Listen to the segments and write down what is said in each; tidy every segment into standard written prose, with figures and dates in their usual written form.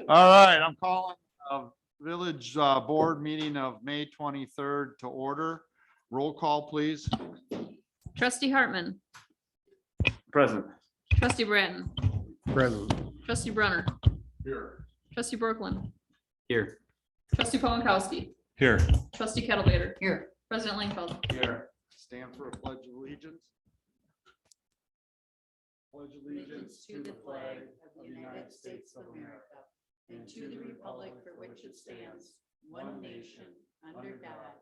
All right, I'm calling village board meeting of May 23rd to order. Roll call, please. Trustee Hartman, Present. trustee Bratton, Present. trustee Brunner, Here. trustee Brooklyn, Here. trustee Polanowski, Here. trustee Kettlebaiter. Here. President Langfeld. Here. Stand for a pledge of allegiance. Pledge allegiance To the flag of the United States of America and to the republic for which it stands, one nation, under God,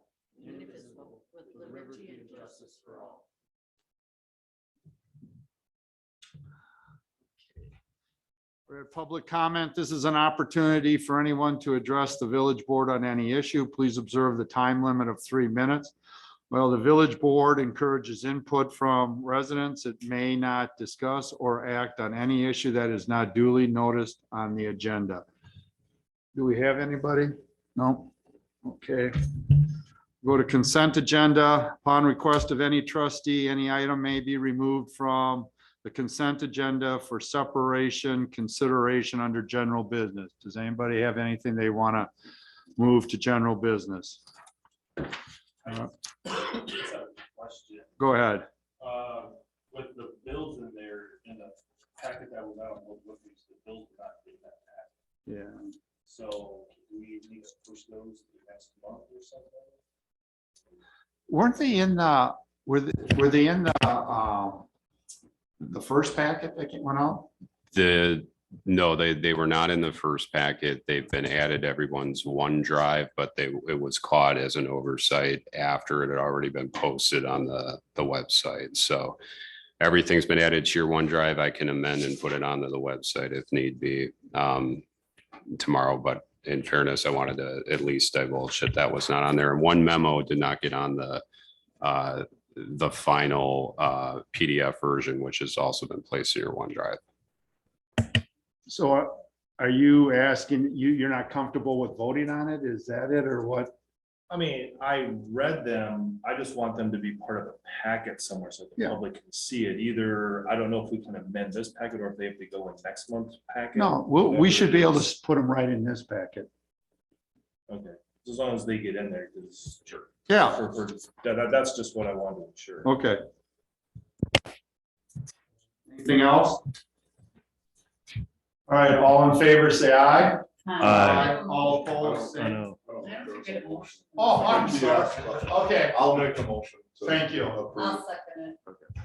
indivisible, with liberty and justice for all. For public comment, this is an opportunity for anyone to address the village board on any issue. Please observe the time limit of 3 minutes. While the village board encourages input from residents, it may not discuss or act on any issue that is not duly noticed on the agenda. Do we have anybody? No? Okay. Go to consent agenda. Upon request of any trustee, any item may be removed from the consent agenda for separation consideration under general business. Does anybody have anything they want to move to general business? Question. Go ahead. With the bills in there, in the packet that was out, what was the bills not in that packet? Yeah. So we need to push those to the next month or something? Weren't they in the, were they in the first packet that went out? No, they were not in the first packet. They've been added to everyone's OneDrive, but it was caught as an oversight after it had already been posted on the website. So everything's been added to your OneDrive. I can amend and put it onto the website if need be tomorrow. But in fairness, I wanted to at least divulge that was not on there. And one memo did not get on the final PDF version, which has also been placed in your OneDrive. So are you asking, you're not comfortable with voting on it? Is that it or what? I mean, I read them. I just want them to be part of the packet somewhere so the Yeah. public can see it. Either, I don't know if we can amend this packet or if they have to go in next month's packet. No, we should be able to put them right in this packet. Okay, as long as they get in there, because. Sure. Yeah, That's just what I wanted to ensure. okay. Anything else? All right, all in favor, say aye. Aye. All opposed, say. know. Oh, I'm sorry. Okay, I'll make the motion. to Thank you. approve. I'll second it.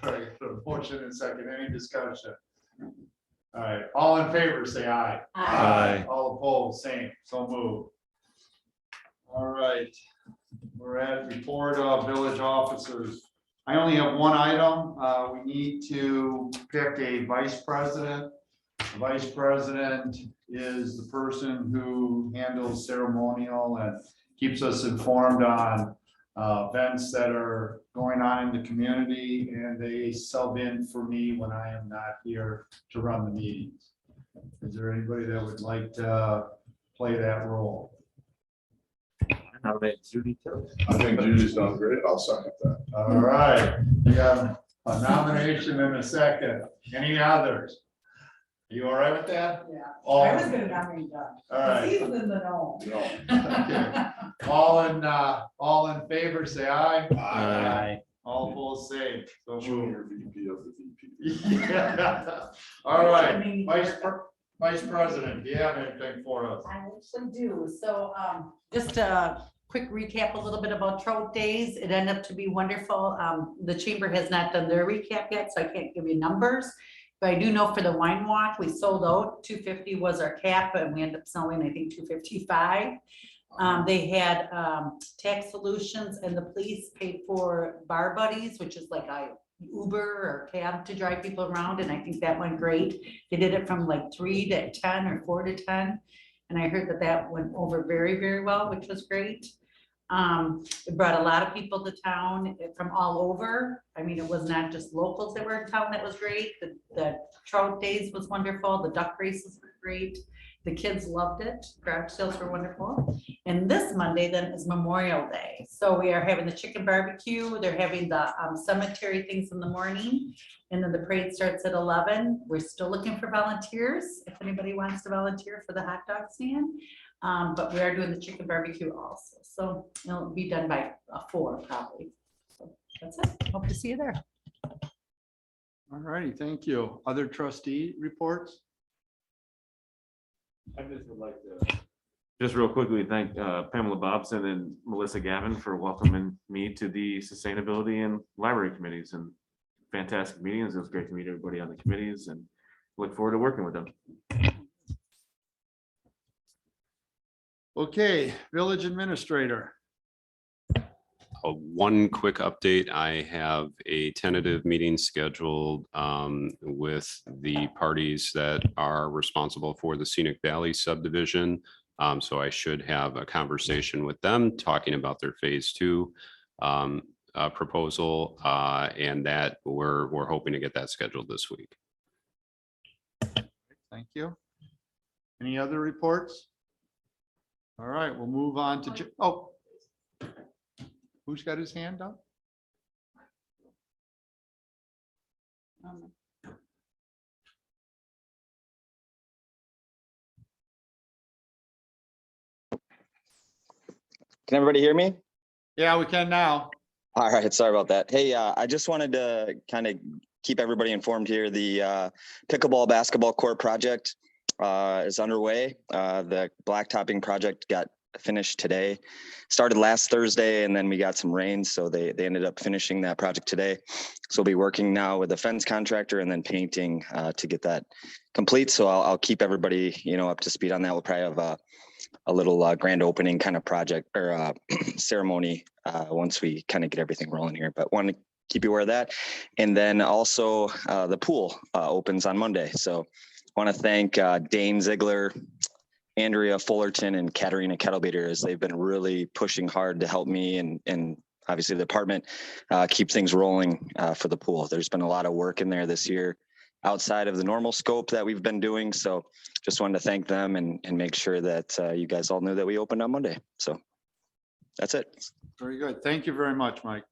all right, so motion and second, any discussion? All right, all in favor, say aye. Aye. All opposed, same, so move. All right, we're at report of village officers. I only have one item. We need to pick a vice president. The vice president is the person who handles ceremonial and keeps us informed on events that are going on in the community, and they sub in for me when I am not here to run the meetings. Is there anybody that would like to play that role? I think Judy's done great. I'll second that. All right, we have a nomination and a second. Any others? You all right with that? Yeah, All, I was gonna nominate Doug. all right. He's in the know. Okay. All in favor, say aye. All opposed, say. So Junior moved. VP of the VP. Yeah. All right, Vice President, do you have anything for us? I actually do. So, just a quick recap, a little bit about Trout Days. It ended up to be wonderful. The chamber has not done their recap yet, so I can't give you numbers. But I do know for the wine walk, we sold out. 250 was our cap, and we ended up selling, I think, 255. They had tax solutions, and the police paid for bar buddies, which is like a Uber or cab to drive people around, and I think that went great. They did it from like 3 to 10 or 4 to 10, and I heard that went over very, very well, which was great. It brought a lot of people to town from all over. I mean, it was not just locals that were in town. That was great. The Trout Days was wonderful. The duck races were great. The kids loved it. Garage sales were wonderful. And this Monday then is Memorial Day. So we are having the chicken barbecue. They're having the cemetery things in the morning. And then the parade starts at 11. We're still looking for volunteers. If anybody wants to volunteer for the hot dog stand. But we are doing the chicken barbecue also. So it'll be done by 4 probably. So that's it. Hope to see you there. All righty, thank you. Other trustee reports? I just would like to. Just real quickly, thank Pamela Bobson and Melissa Gavin for welcoming me to the sustainability and library committees and fantastic meetings. It was great to meet everybody on the committees and look forward to working with them. Okay, village administrator. One quick update. I have a tentative meeting scheduled with the parties that are responsible for the Scenic Valley subdivision. So I should have a conversation with them talking about their phase 2 proposal, and that we're hoping to get that scheduled this week. Thank you. Any other reports? All right, we'll move on to, oh. Who's got his hand up? Can everybody hear me? Yeah, we can now. All right, sorry about that. Hey, I just wanted to kind of keep everybody informed here. The pickleball basketball court project is underway. The blacktopping project got finished today. Started last Thursday, and then we got some rain, so they ended up finishing that project today. So we'll be working now with the fence contractor and then painting to get that complete. So I'll keep everybody, up to speed on that. We'll probably have a little grand opening kind of project or ceremony once we kind of get everything rolling here. But want to keep you aware of that. And then also the pool opens on Monday. So I want to thank Dane Ziegler, Andrea Fullerton, and Katerina Kettlebeater, as they've been really pushing hard to help me and obviously the department keep things rolling for the pool. There's been a lot of work in there this year outside of the normal scope that we've been doing. So just wanted to thank them and make sure that you guys all knew that we opened on Monday. So that's it. Very good. Thank you very much, Mike.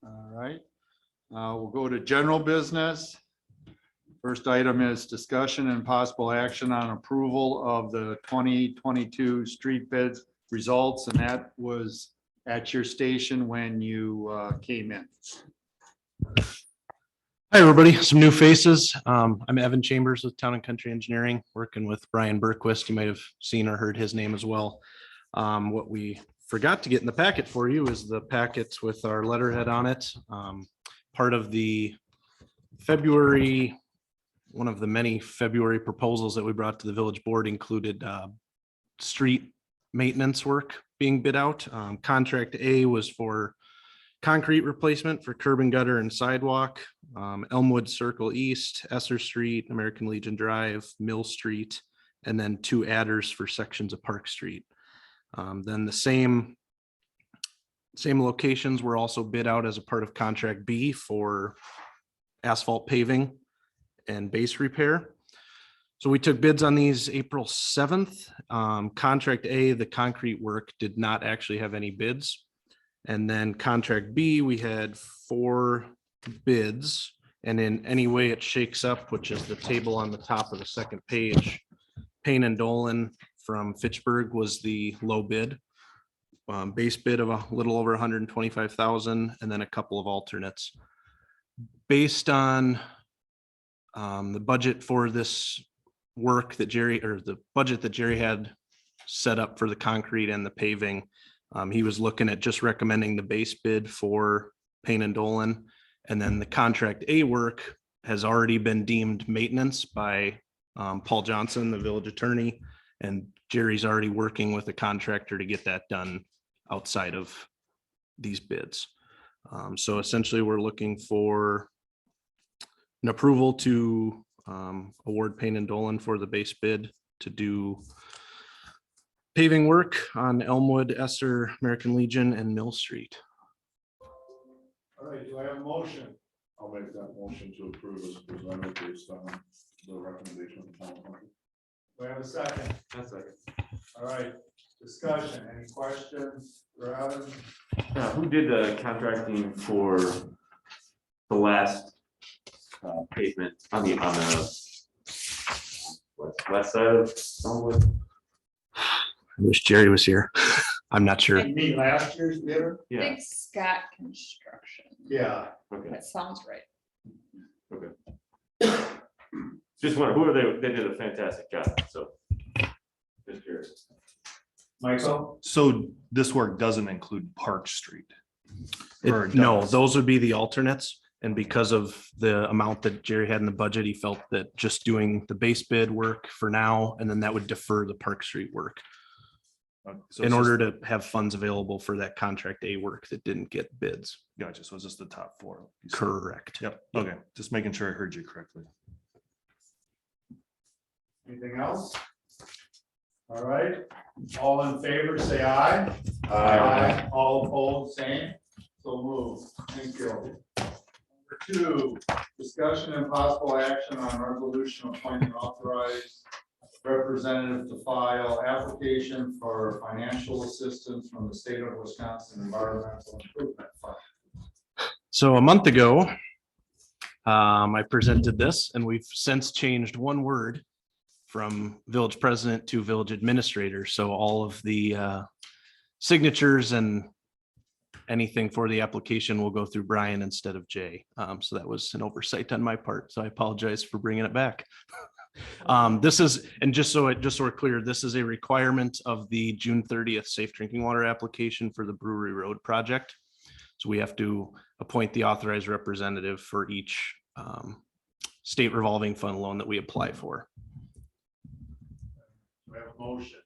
All right. We'll go to general business. First item is discussion and possible action on approval of the 2022 street bids results, and that was at your station when you came in. Hi, everybody. Some new faces. I'm Evan Chambers with Town and Country Engineering, working with Brian Berquist. You might have seen or heard his name as well. What we forgot to get in the packet for you is the packets with our letterhead on it. Part of the February, one of the many February proposals that we brought to the village board included street maintenance work being bid out. Contract A was for concrete replacement for curb and gutter and sidewalk, Elmwood Circle East, Esser Street, American Legion Drive, Mill Street, and then 2 adders for sections of Park Street. Then the same locations were also bid out as a part of contract B for asphalt paving and base repair. So we took bids on these April 7th. Contract A, the concrete work, did not actually have any bids. And then contract B, we had 4 bids. And in any way it shakes up, which is the table on the top of the second page, Payne and Dolan from Fitchburg was the low bid. Base bid of a little over 125,000, and then a couple of alternates. Based on the budget for this work that the budget that Jerry had set up for the concrete and the paving, he was looking at just recommending the base bid for Payne and Dolan. And then the contract A work has already been deemed maintenance by Paul Johnson, the village attorney. And Jerry's already working with a contractor to get that done outside of these bids. So essentially we're looking for an approval to award Payne and Dolan for the base bid to do paving work on Elmwood, Esser, American Legion, and Mill Street. All right, do I have a motion? I'll make that motion to approve as presented based on the recommendation of the town council. We have a second. That's like, All right, discussion, any questions for Evan? who did the contracting for the last pavement on the west side of Elmwood? I wish Jerry was here. I'm not sure. You mean last year's bidder? Yeah, Big Scott Construction. Yeah. okay, That sounds right. okay. Just wonder, who are they? They did a fantastic job, so. Just curious. Michael? So this work doesn't include Park Street? Or it No, does? those would be the alternates. And because of the amount that Jerry had in the budget, he felt that just doing the base bid work for now, and then that would defer the Park Street work So in it's order just- to have funds available for that contract A work that didn't get bids. Gotcha, so it's just the top four. you said? Correct. Yep, okay, just making sure I heard you correctly. Anything else? All right, all in favor, say aye. All opposed, same. So move. Thank you. Number 2, discussion and possible action on resolution appointing authorized representative to file application for financial assistance from the state of Wisconsin Environmental Improvement Fund. So a month ago, I presented this, and we've since changed one word from village president to village administrator. So all of the signatures and anything for the application will go through Brian instead of Jay. So that was an oversight on my part. So I apologize for bringing it back. This is, and just so we're clear, this is a requirement of the June 30th safe drinking water application for the Brewery Road project. So we have to appoint the authorized representative for each state revolving fund loan that we apply for. We have a motion.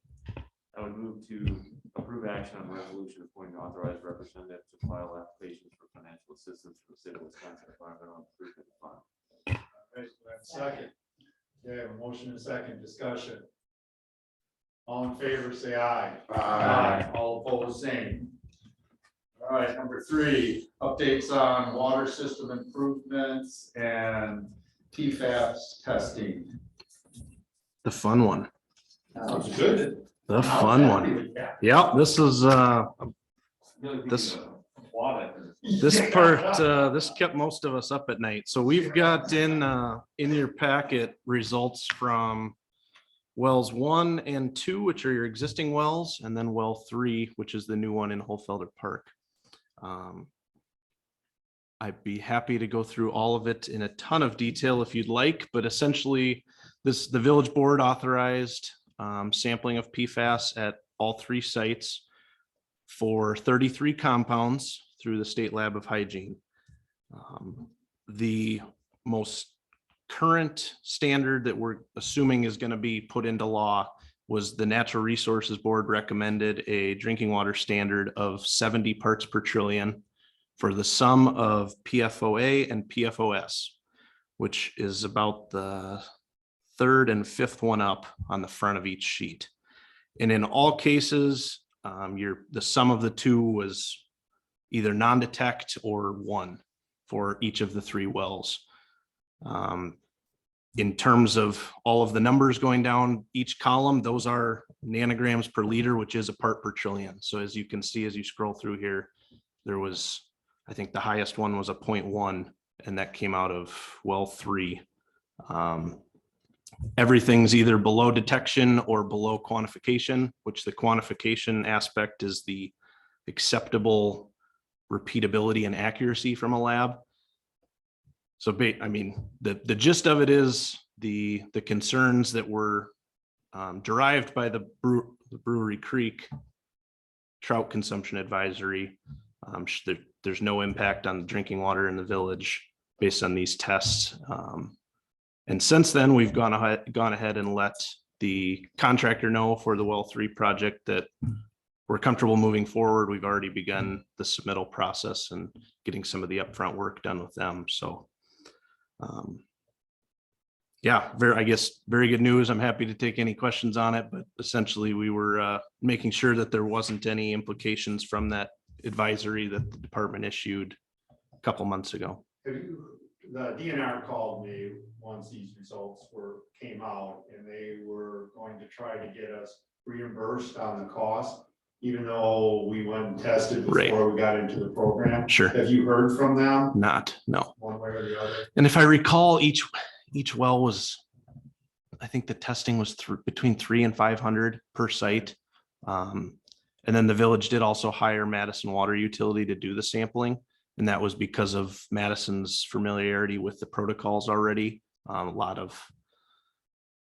I would move to approve action on resolution appointing authorized representative to file applications for financial assistance from the state of Wisconsin Environmental Improvement Fund. All right, we have a second. Yeah, a motion and a second discussion. All in favor, say aye. All opposed, same. All right, number 3, updates on water system improvements and PFAS testing. The fun one. Sounds good. The fun one. Yeah, this is This- this part, this kept most of us up at night. So we've got in your packet results from wells 1 and 2, which are your existing wells, and then well 3, which is the new one in Holfelder Park. I'd be happy to go through all of it in a ton of detail if you'd like, but essentially the village board authorized sampling of PFAS at all 3 sites for 33 compounds through the State Lab of Hygiene. The most current standard that we're assuming is going to be put into law was the Natural Resources Board recommended a drinking water standard of 70 parts per trillion for the sum of PFOA and PFOS, which is about the 3rd and 5th one up on the front of each sheet. And in all cases, the sum of the 2 was either non-detect or 1 for each of the 3 wells. In terms of all of the numbers going down each column, those are nanograms per liter, which is a part per trillion. So as you can see, as you scroll through here, there was, I think the highest one was a 0.1, and that came out of well 3. Everything's either below detection or below quantification, which the quantification aspect is the acceptable repeatability and accuracy from a lab. So, I mean, the gist of it is the concerns that were derived by the Brewery Creek trout consumption advisory. There's no impact on drinking water in the village based on these tests. And since then, we've gone ahead and let the contractor know for the well 3 project that we're comfortable moving forward. We've already begun the submittal process and getting some of the upfront work done with them. So, yeah, very good news. I'm happy to take any questions on it, but essentially we were making sure that there wasn't any implications from that advisory that the department issued a couple months ago. Have you the DNR called me once these results came out, and they were going to try to get us reimbursed on the cost, even though we went and tested Right. before we got into the program. Sure. Have you heard from them No. one way or the other? And if I recall, each well was, I think the testing was between 300 and 500 per site. And then the village did also hire Madison Water Utility to do the sampling. And that was because of Madison's familiarity with the protocols already. A lot of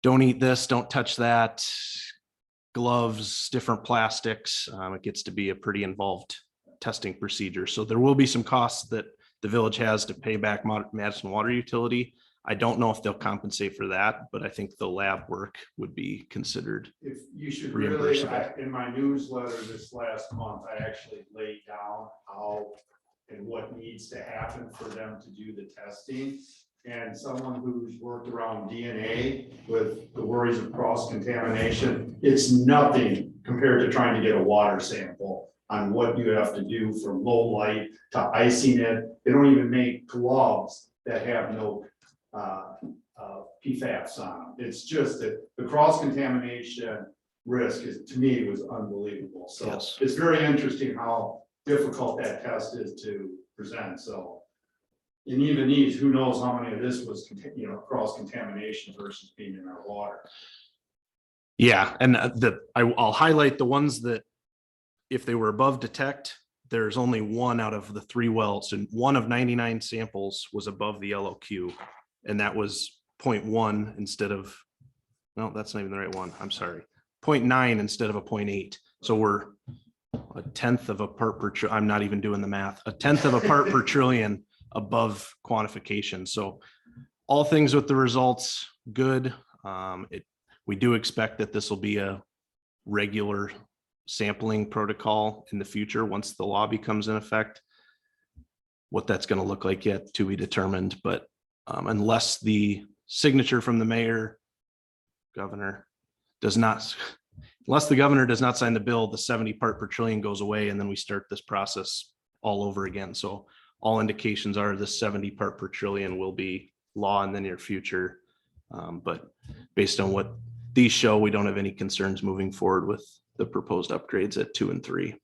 don't eat this, don't touch that, gloves, different plastics. It gets to be a pretty involved testing procedure. So there will be some costs that the village has to pay back Madison Water Utility. I don't know if they'll compensate for that, but I think the lab work would be considered. If you should really, Reimbursable. in my newsletter this last month, I actually laid down how and what needs to happen for them to do the testing. And someone who's worked around DNA with the worries of cross contamination, it's nothing compared to trying to get a water sample on what you have to do from low light to icing it. They don't even make gloves that have no PFAS on them. It's just that the cross contamination risk is, to me, was unbelievable. So Yes. it's very interesting how difficult that test is to present. So, and even these, who knows how many of this was, cross contamination versus being in our water. Yeah, and I'll highlight the ones that if they were above detect, there's only one out of the 3 wells, and one of 99 samples was above the LOQ, and that was 0.1 instead of, no, that's not even the right one. I'm sorry, 0.9 instead of a 0.8. So we're a tenth of a part per I'm not even doing the math, a tenth of a part per trillion above quantification. So all things with the results, good. We do expect that this will be a regular sampling protocol in the future once the law becomes in effect. What that's going to look like yet to be determined, but unless the signature from the mayor, governor does not, unless the governor does not sign the bill, the 70 part per trillion goes away, and then we start this process all over again. So all indications are the 70 part per trillion will be law in the near future. But based on what these show, we don't have any concerns moving forward with the proposed upgrades at 2 and 3.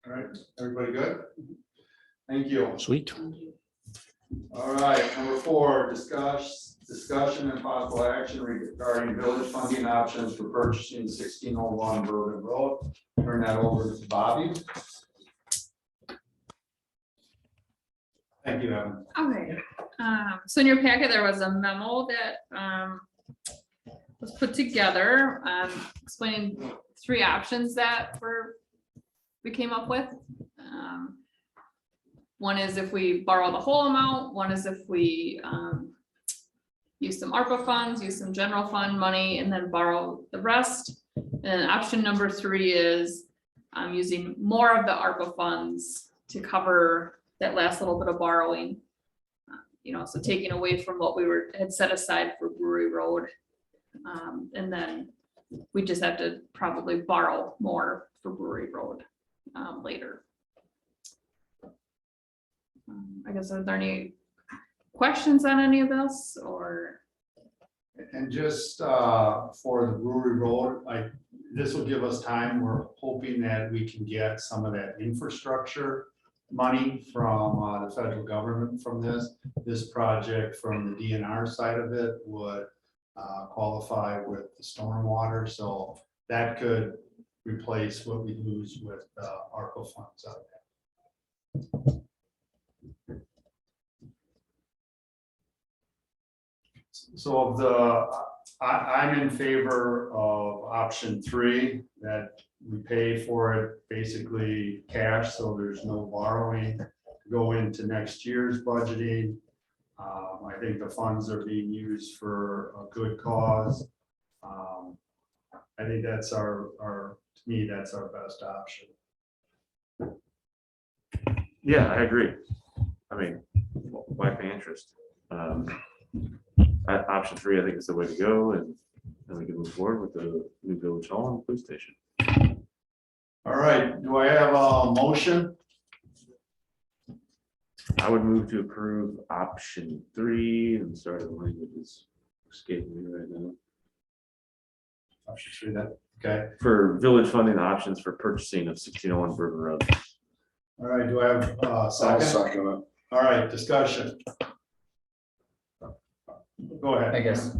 All right, everybody good? Thank you. Sweet. All right, number 4, discussion and possible action regarding village funding options for purchasing 1601 Bourbon Road. Turn that over to Bobby. Thank you, Evan. Okay, so in your packet, there was a memo that was put together, explaining 3 options that we came up with. One is if we borrow the whole amount, one is if we use some ARPA funds, use some general fund money, and then borrow the rest. And option number 3 is using more of the ARPA funds to cover that last little bit of borrowing. So taking away from what we had set aside for Brewery Road. And then we just have to probably borrow more for Brewery Road later. I guess, are there any questions on any of this, or? And just for the Brewery Road, this will give us time. We're hoping that we can get some of that infrastructure money from the federal government from this. This project from the DNR side of it would qualify with the stormwater, so that could replace what we lose with ARPA funds out there. So I'm in favor of option 3, that we pay for it basically cash, so there's no borrowing to go into next year's budgeting. I think the funds are being used for a good cause. I think that's to me, that's our best option. Yeah, I agree. I mean, why pay interest? Option 3, I think, is the way to go, and then we can move forward with the new village hall and police station. All right, do I have a motion? I would move to approve option 3, and sorry, the language is escaping me right now. Option 3, that, okay. For village funding options for purchasing of 1601 Bourbon Road. All right, do I have a I'll second? second it. All right, discussion. Go ahead. I guess.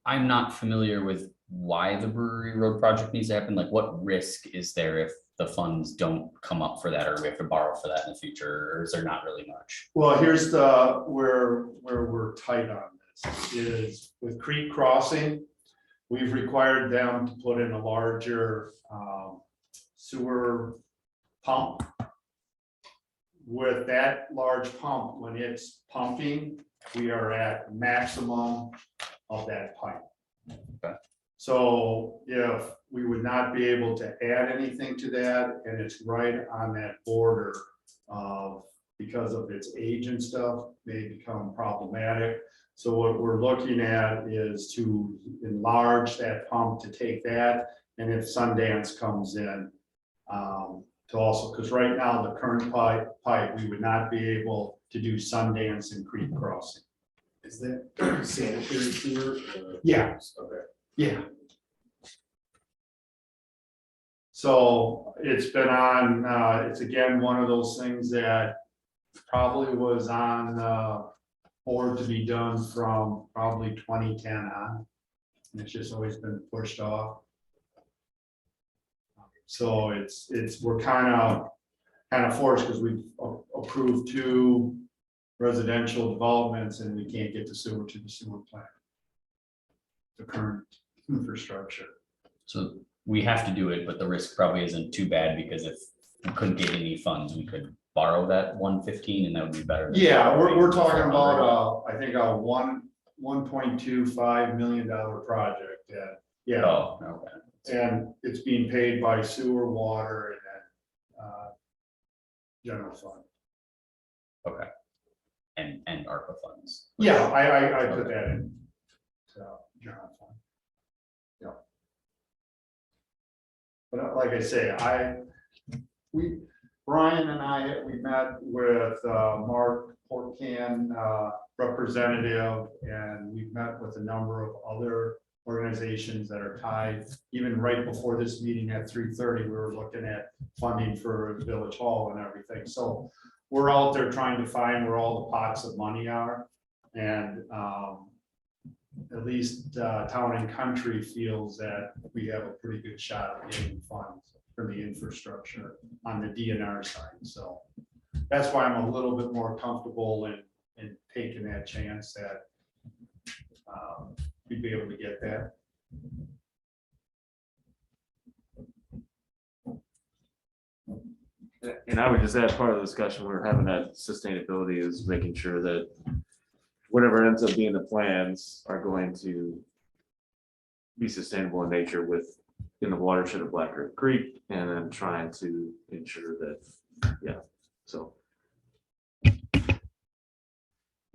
I'm not familiar with why the Brewery Road project needs to happen. Like, what risk is there if the funds don't come up for that, or we have to borrow for that in the future, or is there not really much? Well, here's where we're tight on this, is with Creek Crossing, we've required them to put in a larger sewer pump. With that large pump, when it's pumping, we are at maximum of that pipe. Okay. So if we would not be able to add anything to that, and it's right on that border of, because of its age and stuff, may become problematic. So what we're looking at is to enlarge that pump to take that, and if Sundance comes in, to also, because right now the current pipe, we would not be able to do Sundance and Creek Crossing. Is that sanitary sewer? Yeah. Okay. Yeah. So it's been on, it's again, one of those things that probably was on board to be done from probably 2010 on. And it's just always been pushed off. So we're kind of forced, because we've approved 2 residential developments and we can't get the sewer to the sewer plant. The current infrastructure. So we have to do it, but the risk probably isn't too bad, because if we couldn't get any funds, we could borrow that 115 and that would be better. than Yeah, we're borrowing talking 400. about, I think, a $1.25 million project that, yeah, Oh, okay. and it's being paid by sewer, water, and then general fund. Okay. And ARPA funds. Yeah, I put that in. So, general fund. Yeah. But like I say, Brian and we met with Mark Portcan, representative, and we've met with a number of other organizations that are tied. Even right before this meeting at 3:30, we were looking at funding for Village Hall and everything. So we're out there trying to find where all the pots of money are. And at least Town and Country feels that we have a pretty good shot at getting funds for the infrastructure on the DNR side. So that's why I'm a little bit more comfortable in taking that chance that we'd be able to get that. And I would just add, part of the discussion we're having, that sustainability is making sure that whatever ends up being the plans are going to be sustainable in nature in the watershed of Black Earth Creek, and then trying to ensure that, yeah, so.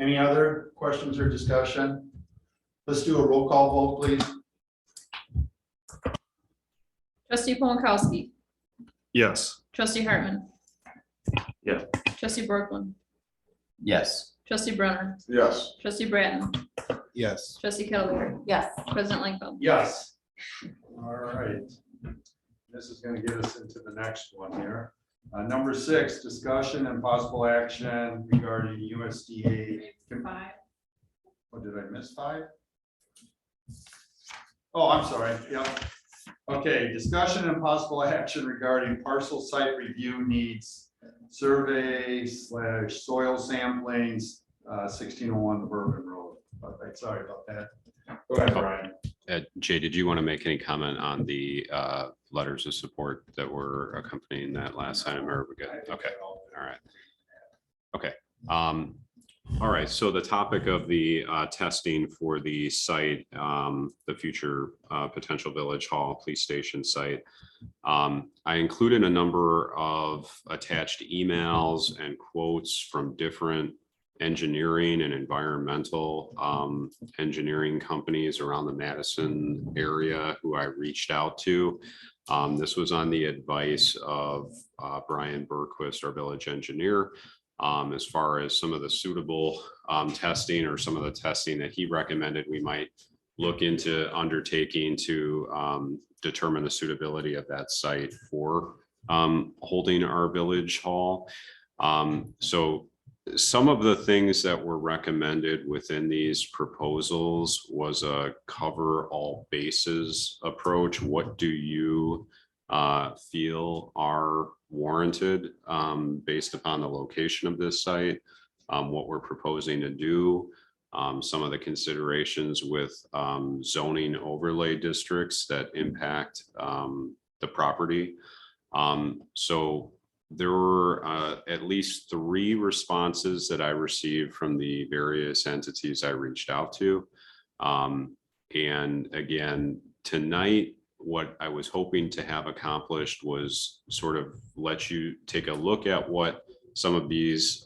Any other questions or discussion? Let's do a roll call vote, please. Trustee Polakowski, Yes. trustee Hartman. Yeah. Trustee Brooklyn, Yes. trustee Brunner, Yes. trustee Bratton, Yes. trustee Cavalier, Yes. president Langfeld. Yes. All right. This is going to get us into the next one here. Number 6, discussion and possible action regarding USDA. 5. Oh, did I miss 5? Oh, I'm sorry. Yeah. Okay, discussion and possible action regarding parcel site review needs, survey/soil samplings, 1601 Bourbon Road. Okay, sorry about that. Go ahead, Brian. Jay, did you want to make any comment on the letters of support that were accompanying that last item, or we good? Okay, all right. Okay. All right, so the topic of the testing for the site, the future potential Village Hall Police Station site. I included a number of attached emails and quotes from different engineering and environmental engineering companies around the Madison area who I reached out to. This was on the advice of Brian Berquist, our village engineer, as far as some of the suitable testing or some of the testing that he recommended we might look into undertaking to determine the suitability of that site for holding our village hall. So some of the things that were recommended within these proposals was a cover all bases approach. What do you feel are warranted based upon the location of this site, what we're proposing to do, some of the considerations with zoning overlay districts that impact the property. So there were at least 3 responses that I received from the various entities I reached out to. And again, tonight, what I was hoping to have accomplished was sort of let you take a look at what some of these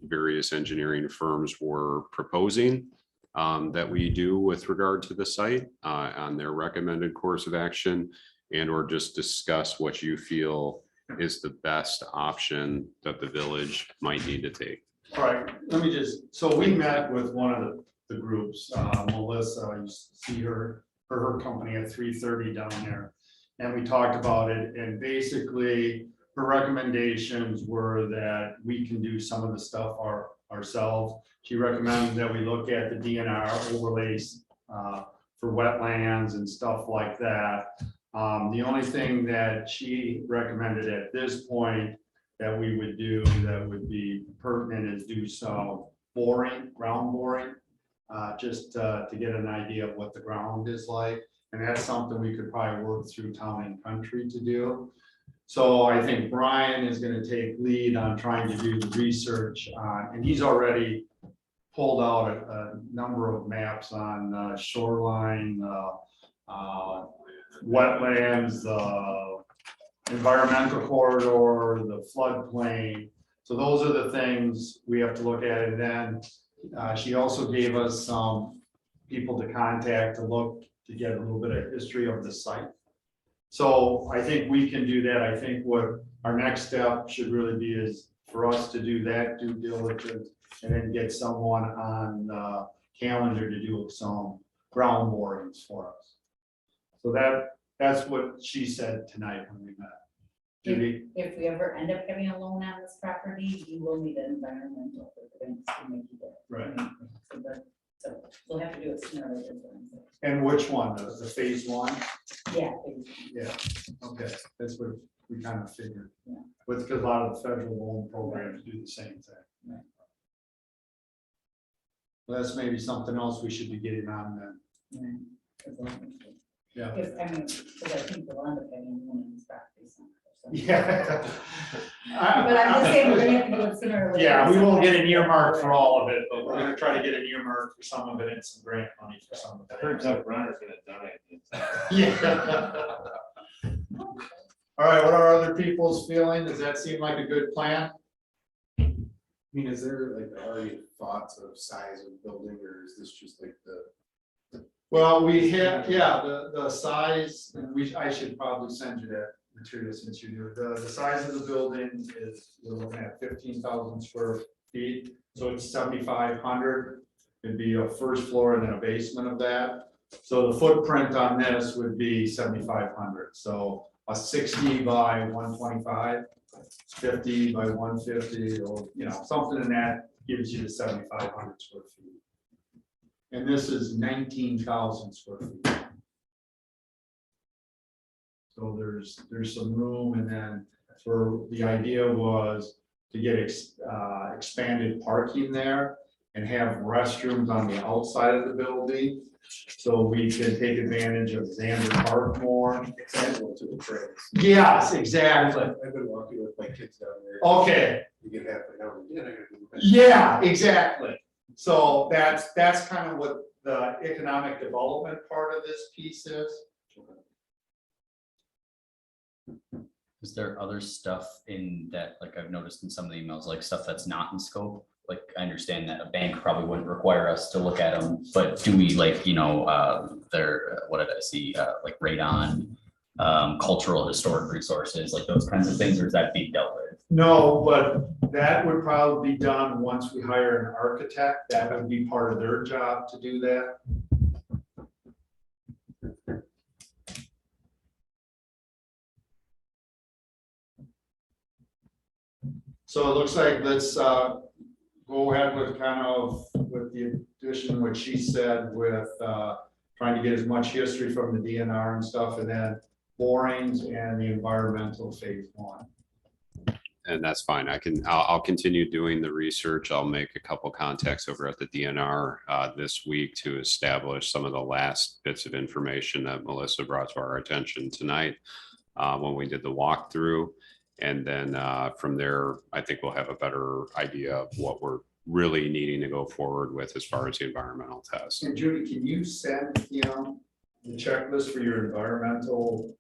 various engineering firms were proposing that we do with regard to the site on their recommended course of action, and or just discuss what you feel is the best option that the village might need to take. All right, let me just, so we met with one of the groups, Melissa, you see her company at 3:30 down there. And we talked about it, and basically her recommendations were that we can do some of the stuff ourselves. She recommended that we look at the DNR overlays for wetlands and stuff like that. The only thing that she recommended at this point that we would do that would be pertinent is do some boring, ground boring, just to get an idea of what the ground is like. And that's something we could probably work through Town and Country to do. So I think Brian is going to take lead on trying to do the research and he's already pulled out a number of maps on shoreline, wetlands, environmental corridor, the floodplain. So those are the things we have to look at. And then she also gave us some people to contact to look to get a little bit of history of the site. So I think we can do that. I think what our next step should really be is for us to do that due diligence and then get someone on calendar to do some ground borings for us. So that's what she said tonight when we met. Judy? If we ever end up having a loan on this property, you will need an environmental. To make it work. Right. So we'll have to do it sooner or later. And which one? The phase 1? Yeah. Yeah, okay, that's what we kind of figured. Yeah. But because a lot of the federal loan programs do the same thing. Right. Well, that's maybe something else we should be getting on then. Yeah. If, I mean, because I think we'll end up having one of these properties. Yeah. But I'm just saying, we're gonna have to do it sooner or later. Yeah, we won't get an earmark for all of it, but we're gonna try to get an earmark for some of it and some grant money for some of it. Turns out Bronner's gonna donate. Yeah. All right, what are other people's feeling? Does that seem like a good plan? I mean, is there like already thoughts of size of building, or is this just like the? Well, we have, yeah, the size, and I should probably send you that material since you do. The size of the building is, we're looking at 15,000 square feet. So it's 7,500. It'd be a first floor and then a basement of that. So the footprint on this would be 7,500. So a 60 by 125, 50 by 150, or, you know, something in that gives you the 7,500 square feet. And this is 19,000 square feet. So there's some room, and then for the idea was to get expanded parking there and have restrooms on the outside of the building. So we can take advantage of Xander Park more. Accessible to the trails. Yes, exactly. I've been walking with my kids down there. Okay. You get halfway down, yeah, I gotta do that. Yeah, exactly. So that's kind of what the economic development part of this piece is. Is there other stuff in that, like I've noticed in some of the emails, like stuff that's not in scope? Like, I understand that a bank probably wouldn't require us to look at them, but do we, like, you know, what did I see, like radon, cultural historic resources, like those kinds of things, or is that being dealt with? No, but that would probably be done once we hire an architect. That would be part of their job to do that. So it looks like let's go ahead with kind of with the addition, what she said with trying to get as much history from the DNR and stuff, and then borings and the environmental phase one. And that's fine. I'll continue doing the research. I'll make a couple contacts over at the DNR this week to establish some of the last bits of information that Melissa brought to our attention tonight when we did the walkthrough. And then from there, I think we'll have a better idea of what we're really needing to go forward with as far as the environmental tests. And Judy, can you send the checklist for your environmental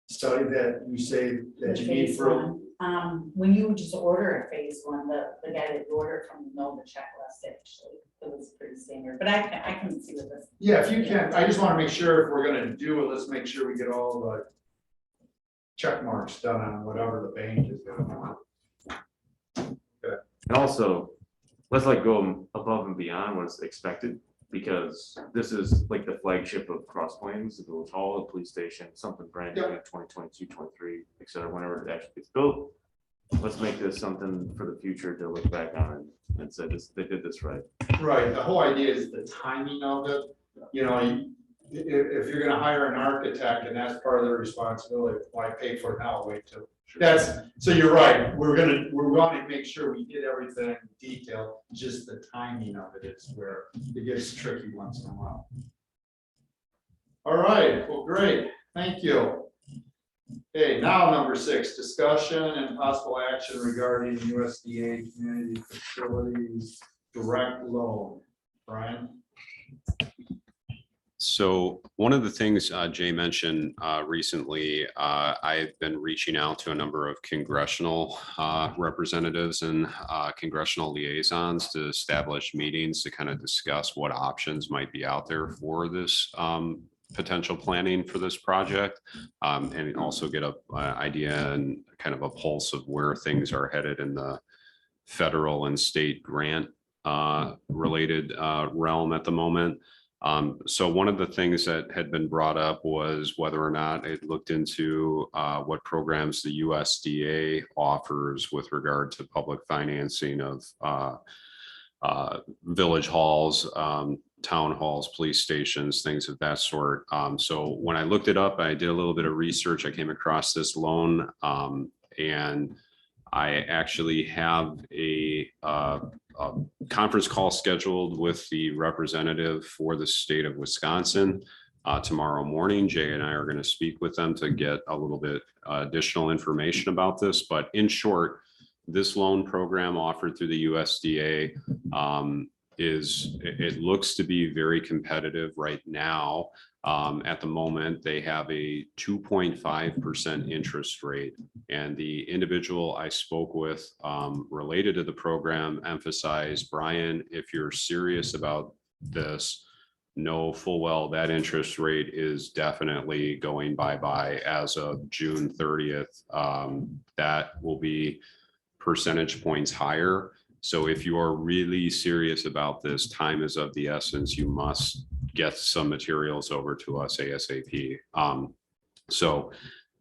study that you say that you need Phase for? one. When you just order a phase one, the guy that you ordered from will know the checklist actually. It was pretty standard, but I can see what this. Yeah, if you can, I just want to make sure if we're gonna do it, let's make sure we get all the check marks done on whatever the bank is doing. And also, let's like go above and beyond what's expected, because this is like the flagship of Cross Plains, the Village Hall, the police station, something brand new in 2022, 23, et cetera, whenever it actually gets built. Let's make this something for the future to look back on and say this, they did this right. Right, the whole idea is the timing of it, you know, if you're gonna hire an architect and that's part of their responsibility, why pay for it now, wait till. So you're right, we're gonna make sure we get everything detailed, just the timing of it is where it gets tricky once in a while. All right, well, great, thank you. Okay, now number 6, discussion and possible action regarding USDA community facilities direct loan. Brian? So one of the things Jay mentioned recently, I've been reaching out to a number of congressional representatives and congressional liaisons to establish meetings to kind of discuss what options might be out there for this potential planning for this project, and also get an idea and kind of a pulse of where things are headed in the federal and state grant related realm at the moment. So one of the things that had been brought up was whether or not it looked into what programs the USDA offers with regard to public financing of village halls, town halls, police stations, things of that sort. So when I looked it up, I did a little bit of research. I came across this loan, and I actually have a conference call scheduled with the representative for the state of Wisconsin tomorrow morning. Jay and I are going to speak with them to get a little bit additional information about this. But in short, this loan program offered through the USDA it looks to be very competitive right now. At the moment, they have a 2.5% interest rate, and the individual I spoke with related to the program emphasized, Brian, if you're serious about this, know full well that interest rate is definitely going bye-bye as of June 30th. That will be percentage points higher. So if you are really serious about this, time is of the essence. You must get some materials over to us ASAP. So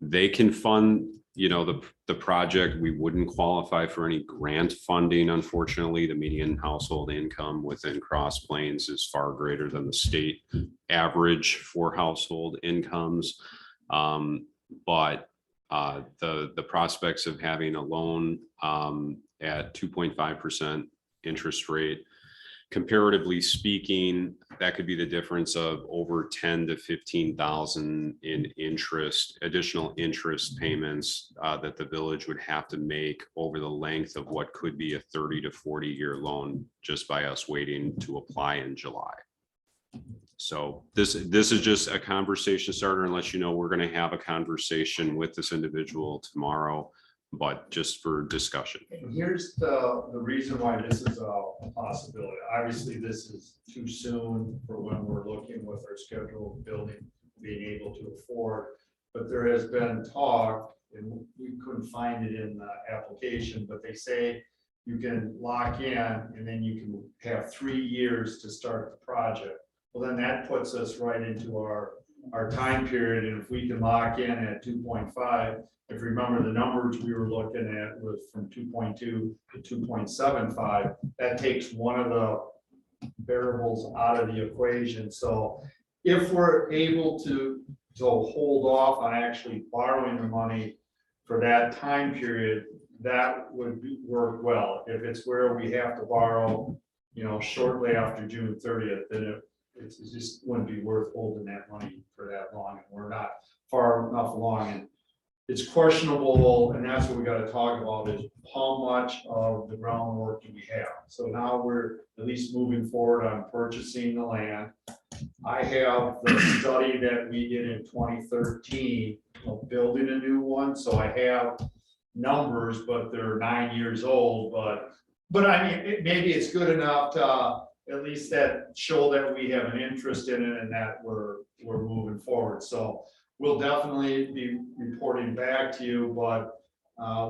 they can fund, the project. We wouldn't qualify for any grant funding. Unfortunately, the median household income within Cross Plains is far greater than the state average for household incomes. But the prospects of having a loan at 2.5% interest rate, comparatively speaking, that could be the difference of over 10 to 15,000 in additional interest payments that the village would have to make over the length of what could be a 30 to 40-year loan just by us waiting to apply in July. So this is just a conversation starter, unless we're going to have a conversation with this individual tomorrow, but just for discussion. And here's the reason why this is a possibility. Obviously, this is too soon for when we're looking with our schedule of building, being able to afford. but there has been talk, and we couldn't find it in the application, but they say you can lock in and then you can have 3 years to start the project. Well, then that puts us right into our time period, and if we can lock in at 2.5, if you remember the numbers we were looking at was from 2.2 to 2.75, that takes one of the variables out of the equation. So if we're able to hold off on actually borrowing the money for that time period, that would work well. If it's where we have to borrow, shortly after June 30th, then it just wouldn't be worth holding that money for that long, and we're not far enough along. And it's questionable, and that's what we got to talk about, is how much of the groundwork do we have? So now we're at least moving forward on purchasing the land. I have the study that we did in 2013 of building a new one, so I have numbers, but they're 9 years old, but I mean, maybe it's good enough to at least that show that we have an interest in it and that we're moving forward. So we'll definitely be reporting back to you, but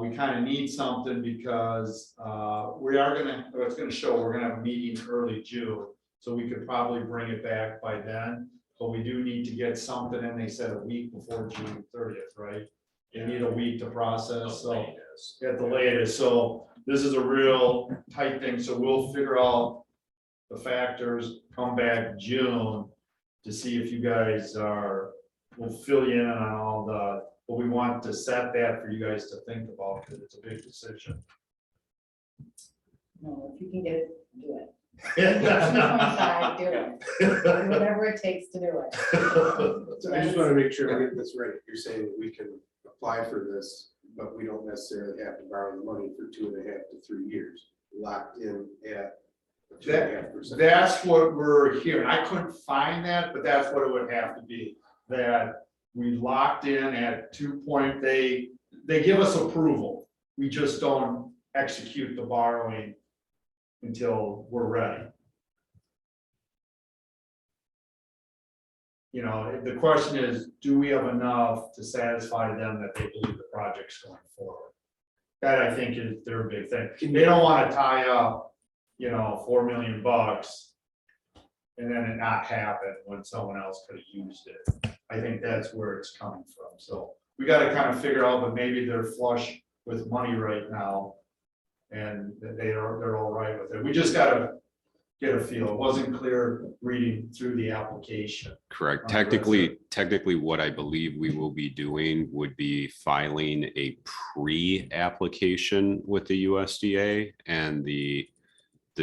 we kind of need something because it's gonna show we're gonna have a meeting early June. So we could probably bring it back by then, but we do need to get something, and they said a week before June 30th, right? You need a week to process, so at the latest. So this is a real tight thing, so we'll figure out the factors, come back June to see if you guys we'll fill you in on all but we want to set that for you guys to think about, because it's a big decision. No, if you can get it, do it. Do it. Do whatever it takes to do it. So I just want to make sure I get this right. You're saying that we can apply for this, but we don't necessarily have to borrow the money for 2.5 to 3 years, locked in at 2.5%. That's what we're hearing. I couldn't find that, but that's what it would have to be. That we locked in at 2 point, they give us approval. We just don't execute the borrowing until we're ready. The question is, do we have enough to satisfy them that they believe the project's going forward? That, I think, is their big thing. They don't want to tie up, $4 million and then it not happen when someone else could have used it. I think that's where it's coming from. So we got to kind of figure out, but maybe they're flush with money right now and they're all right with it. We just got to get a feel. It wasn't clear reading through the application. Correct. Technically, what I believe we will be doing would be filing a pre-application with the USDA, and the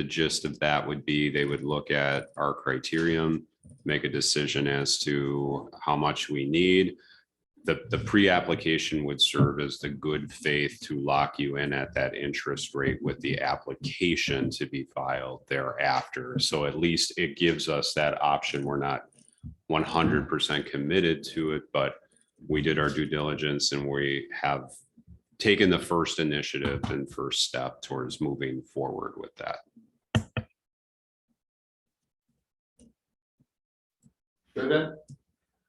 gist of that would be they would look at our criterion, make a decision as to how much we need. The pre-application would serve as the good faith to lock you in at that interest rate with the application to be filed thereafter. So at least it gives us that option. We're not 100% committed to it, but we did our due diligence and we have taken the first initiative and first step towards moving forward with that. Good then?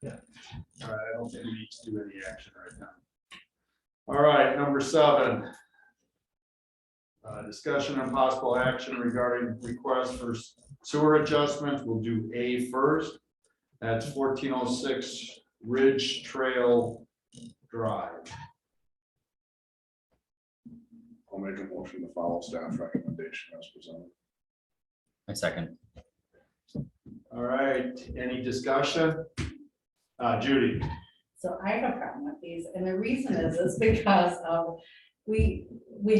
Yeah. All right, I don't think we need to do any action right now. All right, number 7. Discussion and possible action regarding request for sewer adjustment. We'll do A first. That's 1406 Ridge Trail Drive. I'll make a motion to follow staff recommendation as presented. I second. All right, any discussion? Judy? So I have a problem with these, and the reason is because we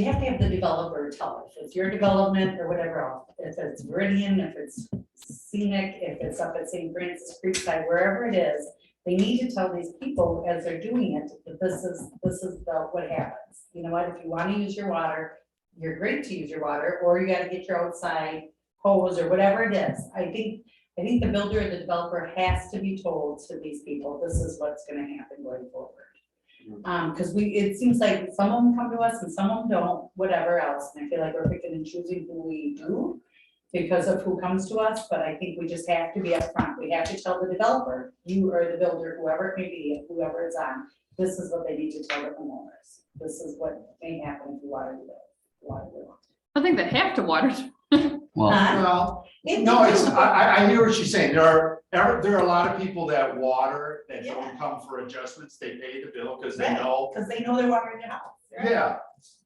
have to have the developer tell us, if it's your development or whatever else, if it's Meridian, if it's Scenic, if it's up at St. Francis Creekside, wherever it is, they need to tell these people as they're doing it, that this is what happens. You know what, if you want to use your water, you're great to use your water, or you got to get your outside hose or whatever it is. I think the builder or the developer has to be told to these people, this is what's gonna happen going forward. Because it seems like some of them come to us and some of them don't, whatever else, and I feel like we're picking and choosing who we do. because of who comes to us, but I think we just have to be upfront. We have to tell the developer, you or the builder, whoever it may be, whoever it's on, this is what they need to tell the homeowners. This is what may happen if you water the bill. I think they have to water. Well, Well, no, it's, I hear what she's saying. There are a lot of people that water, that Yeah. don't come for adjustments. They pay the bill because they know. Because they know they're watering their house. right? Yeah,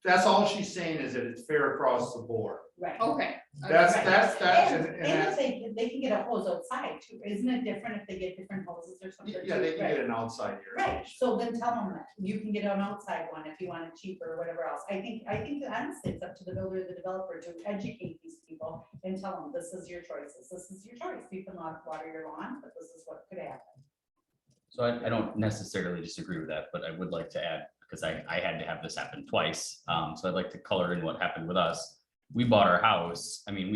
that's all she's saying is that it's fair across the board. Right. Okay. That's, Right. that's, And and if that's, they can get a hose outside too, isn't it different if they get different hoses or something? yeah, they too? can Right. get an outside Right, irrigation. so then tell them that, you can get an outside one if you want it cheaper or whatever else. I think honestly, it's up to the builder, or the developer to educate these people and tell them, this is your choices, this is your choice. You can water your lawn, but this is what could happen. so I don't necessarily disagree with that, but I would like to add, because I had to have this happen twice. So I'd like to color in what happened with us. We bought our house. I mean,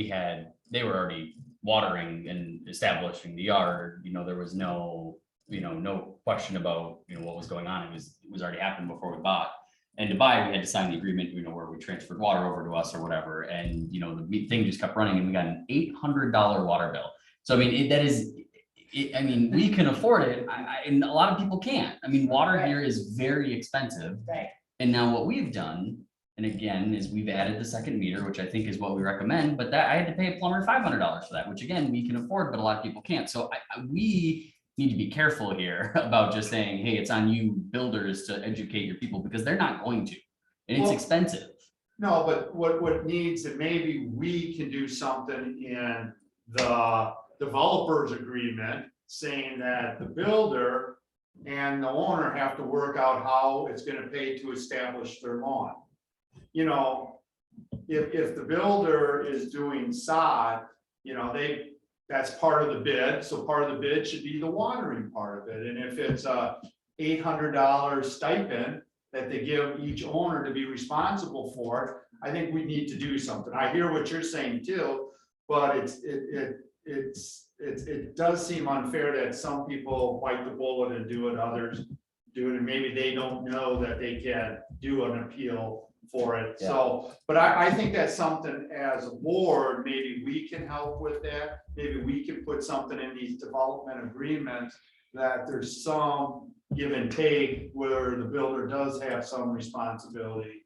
they were already watering and establishing the yard, there was no, no question about, what was going on. It was already happened before we bought. And to buy, we had to sign the agreement, where we transferred water over to us or whatever. And, the thing just kept running and we got an $800 water bill. So I mean, we can afford it, and a lot of people can't. I mean, water here is very expensive. Right. And now what we've done, and again, is we've added the second meter, which I think is what we recommend, but that I had to pay a plumber $500 for that, which again, we can afford, but a lot of people can't. So we need to be careful here about just saying, hey, it's on you builders to educate your people, because they're not going to, and it's Well, expensive. No, but what needs, and maybe we can do something in the developer's agreement saying that the builder and the owner have to work out how it's gonna pay to establish their lawn. If the builder is doing sod, that's part of the bid, so part of the bid should be the watering part of it. And if it's a $800 stipend that they give each owner to be responsible for, I think we need to do something. I hear what you're saying too, but it does seem unfair that some people bite the bullet and do it, others do it, and maybe they don't know that they can do an appeal for it. So, but I think that's something as a board, maybe we can help with that. Maybe we can put something in these development agreements that there's some give and take where the builder does have some responsibility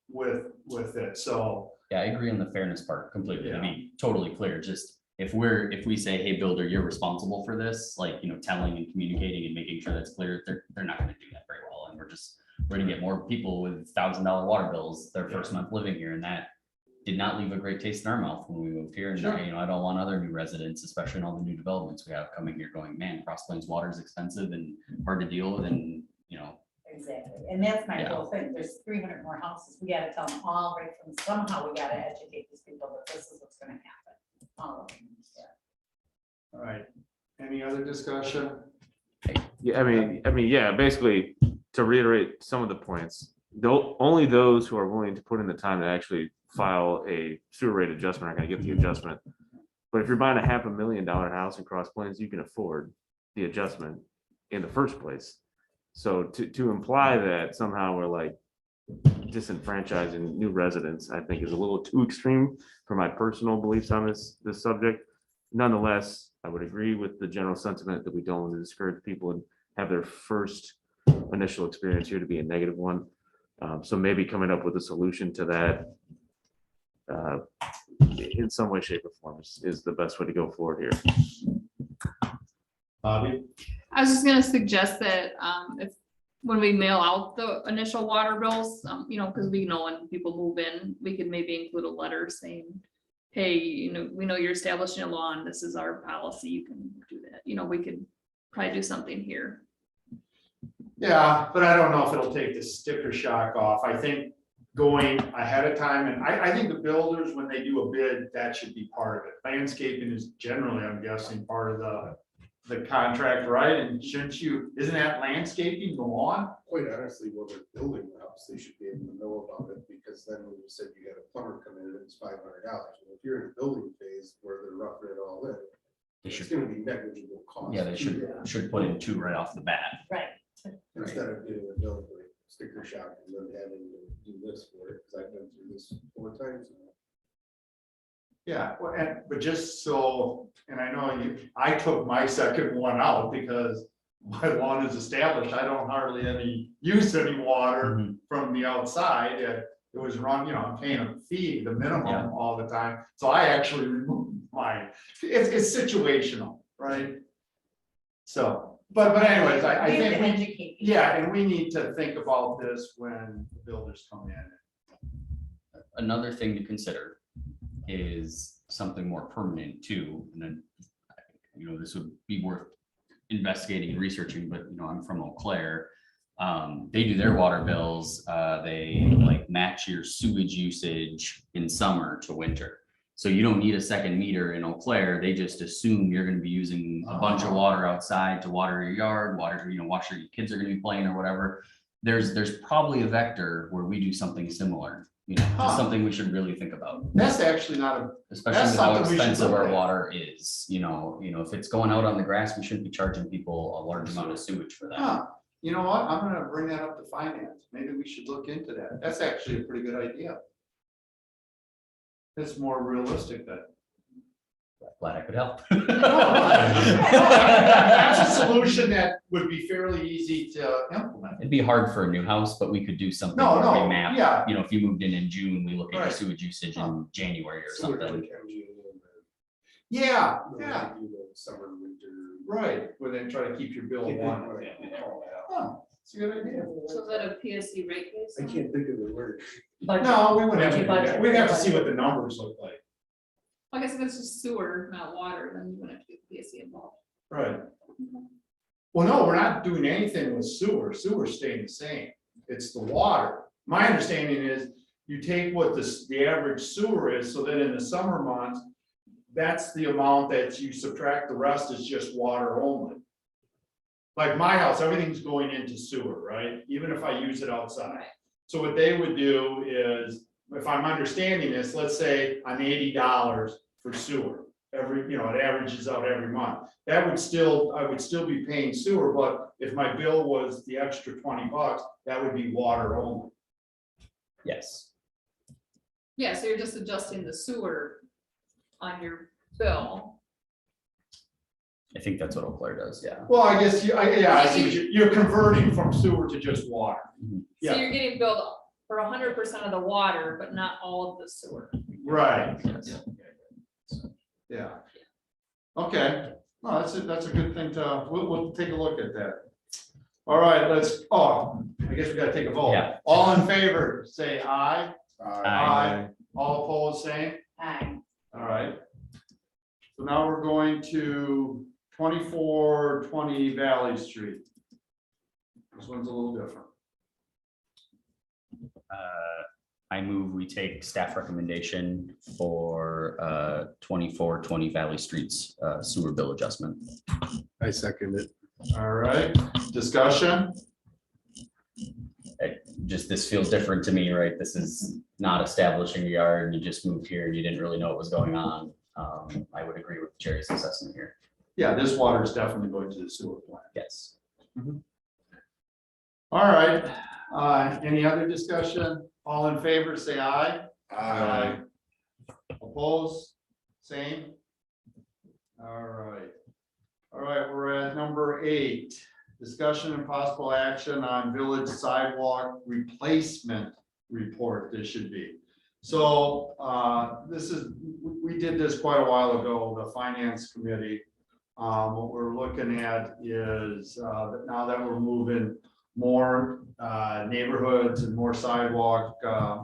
with it. So, Yeah, I agree on the fairness part completely. To be totally clear, just if we say, hey, builder, you're responsible for this, telling and communicating and making sure that's clear, they're not gonna do that very well. And we're gonna get more people with $1,000 water bills their first month living here, and that did not leave a great taste in our mouth when we moved here. And Sure. I don't want other new residents, especially in all the new developments we have coming here, going, man, Cross Plains water is expensive and hard to deal with, and Exactly, and that's my Yeah. whole thing, there's 300 more houses, we gotta tell them all right from, somehow we gotta educate these people that this is what's gonna happen. All of them, yeah. all right, any other discussion? Yeah, yeah, basically, to reiterate some of the points, only those who are willing to put in the time to actually file a sewer rate adjustment are gonna get the adjustment. But if you're buying a $500,000 house in Cross Plains, you can afford the adjustment in the first place. So to imply that somehow we're like disenfranchising new residents, I think is a little too extreme for my personal beliefs on this subject. Nonetheless, I would agree with the general sentiment that we don't want to discourage people and have their first initial experience here to be a negative one. So maybe coming up with a solution to that in some way, shape, or form is the best way to go forward here. Bobby? I was just gonna suggest that, if, when we mail out the initial water bills, because we know when people move in, we could maybe include a letter saying, hey, we know you're establishing a lawn, this is our policy, you can do that, we could probably do something here. Yeah, but I don't know if it'll take the sticker shock off. I think going ahead of time, and I think the builders, when they do a bid, that should be part of it. Landscaping is generally, I'm guessing, part of the contract, right? And isn't that landscaping the lawn? Quite honestly, when they're building the house, they should be able to know about it, because then when you said you had a plumber come in and it's $500, well, if you're in the building phase where they're roughing it all in, they it's should, gonna be negligible cost. yeah, they should put in 2 right off the bat. Right, Instead of getting a bill for sticker shock and then having to do this for it, because I've been through this 4 times now. Yeah, well, but just so, and I know I took my second one out because my lawn is established. I don't hardly use any water Mhm. from the outside. It was run, I'm paying a fee, the Yeah. minimum all the time. So I actually removed mine. It's situational, right? So, but anyways, I We have think to we, educate people. yeah, and we need to think about this when the builders come in. Another thing to consider is something more permanent too, and then, this would be worth investigating and researching, but I'm from Eau Claire. They do their water bills, they like match your sewage usage in summer to winter. So you don't need a second meter in Eau Claire, they just assume you're gonna be using a bunch of water outside to water your yard, water, wash your kids are gonna be playing or whatever. There's probably a vector where we do something similar, Huh. just something we should really think about. That's actually not a, Especially That's with how something we should expensive look our at. water is, if it's going out on the grass, we shouldn't be charging people a large amount of sewage for that. huh, you know what? I'm gonna bring that up to finance. Maybe we should look into that. That's actually a pretty good idea. It's more realistic than. Glad I could help. That's a solution that would be fairly easy to implement. It'd be hard for a new house, but we could do something No, where we no, map, yeah. if you moved in June, we look at your Right. sewage usage in January or Sort of something. like MGM and Yeah, the- yeah, they do the Summer, winter. right, where they try to keep your bill one. Whatever you call that. Oh, it's a good idea. So is that a PSC rate case? I can't think of the word. No, we wouldn't have to do Budget. that. We'd have to see what the numbers look like. I guess if it's just sewer, not water, then you wouldn't have to get PSC involved. Right. Well, no, we're not doing anything with sewer. Sewer's staying the same. It's the water. My understanding is you take what the average sewer is, so that in the summer months, that's the amount that you subtract, the rest is just water only. Like my house, everything's going into sewer, right? Even if I use it outside. So what they would do is, if I'm understanding this, let's say I'm $80 for sewer. It averages out every month. I would still be paying sewer, but if my bill was the extra $20, that would be water only. Yes, Yeah, so you're just adjusting the sewer on your bill. I think that's what Eau Claire does, yeah. Well, I guess, I see what you're converting from sewer to just water. So Yeah. you're getting billed for 100% of the water, but not all of the sewer. Right, Yes. yeah. Okay, well, that's a good thing we'll take a look at that. All right, I guess we gotta take a vote. Yeah. All in favor, say aye. Aye. All opposed, same. Aye. All right. So now we're going to 2420 Valley Street. This one's a little different. I move we take staff recommendation for 2420 Valley Streets sewer bill adjustment. I second it. All right, discussion? Just this feels different to me, right? This is not establishing a yard, you just moved here and you didn't really know what was going on. I would agree with Jerry's assessment here. Yeah, this water is definitely going to the sewer plant. Yes. All right, any other discussion? All in favor, say aye. Opposed, same. All right. All right, we're at number 8. Discussion and possible action on village sidewalk replacement report, this should be. So we did this quite a while ago, the finance committee. What we're looking at is that now that we're moving more neighborhoods and more sidewalk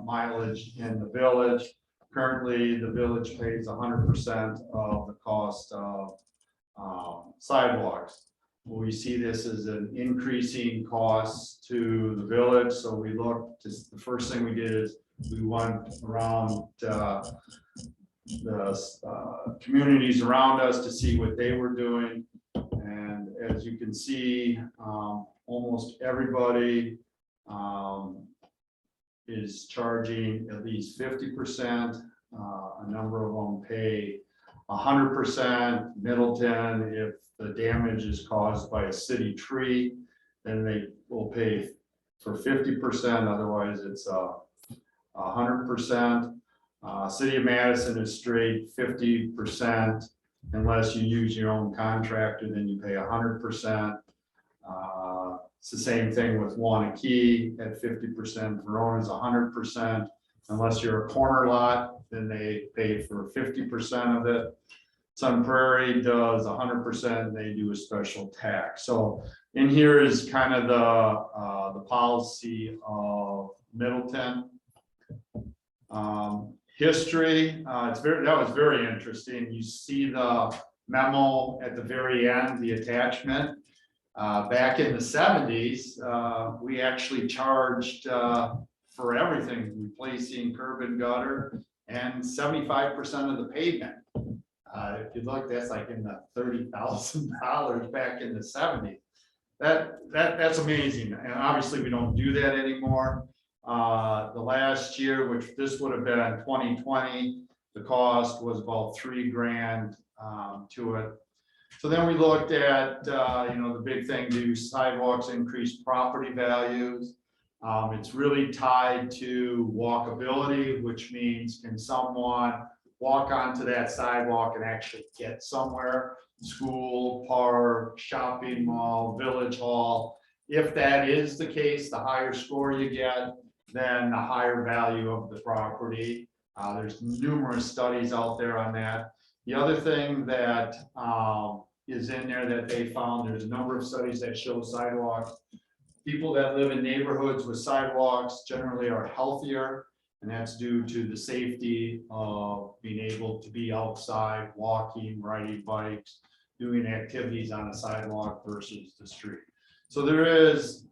mileage in the village. Currently, the village pays 100% of the cost of sidewalks. We see this as an increasing cost to the village, so we looked, the first thing we did is we went around the communities around us to see what they were doing. And as you can see, almost everybody is charging at least 50%. A number of them pay 100%. Middleton, if the damage is caused by a city tree, then they will pay for 50%. Otherwise, it's 100%. City of Madison is straight 50%. Unless you use your own contractor, then you pay 100%. It's the same thing with Wanakee at 50%. Verona is 100%. Unless you're a corner lot, then they pay for 50% of it. Sun Prairie does 100%. They do a special tax. So in here is kind of the policy of Middleton. History, that was very interesting. You see the memo at the very end, the attachment. Back in the 70s, we actually charged for everything, replacing curb and gutter and 75% of the pavement. If you look, that's like in the $30,000 back in the 70s. That's amazing. And obviously we don't do that anymore. The last year, which this would have been 2020, the cost was about $3,000 to it. So then we looked at, the big thing, do sidewalks increase property values? It's really tied to walkability, which means can someone walk onto that sidewalk and actually get somewhere? School, park, shopping mall, village hall. If that is the case, the higher score you get, then the higher value of the property. There's numerous studies out there on that. The other thing that is in there that they found, there's a number of studies that show sidewalks. People that live in neighborhoods with sidewalks generally are healthier, and that's due to the safety of being able to be outside, walking, riding bikes, doing activities on the sidewalk versus the street. So there's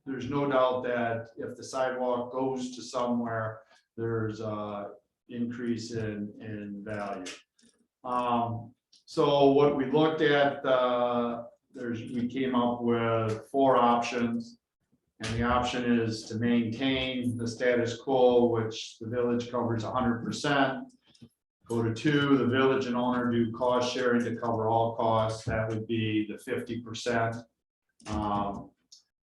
no doubt that if the sidewalk goes to somewhere, there's a increase in value. So what we looked at, we came up with 4 options. And the option is to maintain the status quo, which the village covers 100%. Go to 2, the village and owner do cost sharing to cover all costs. That would be the 50%.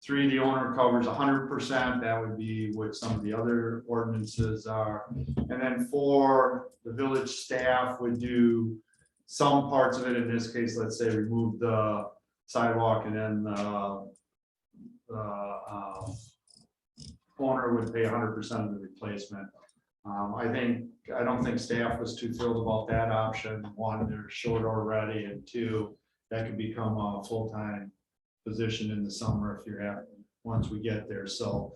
3, the owner covers 100%. That would be what some of the other ordinances are. And then 4, the village staff would do some parts of it. In this case, let's say remove the sidewalk, and then the owner would pay 100% of the replacement. I don't think staff was too thrilled about that option. 1, they're short already, and 2, that could become a full-time position in the summer if you're at, once we get there. So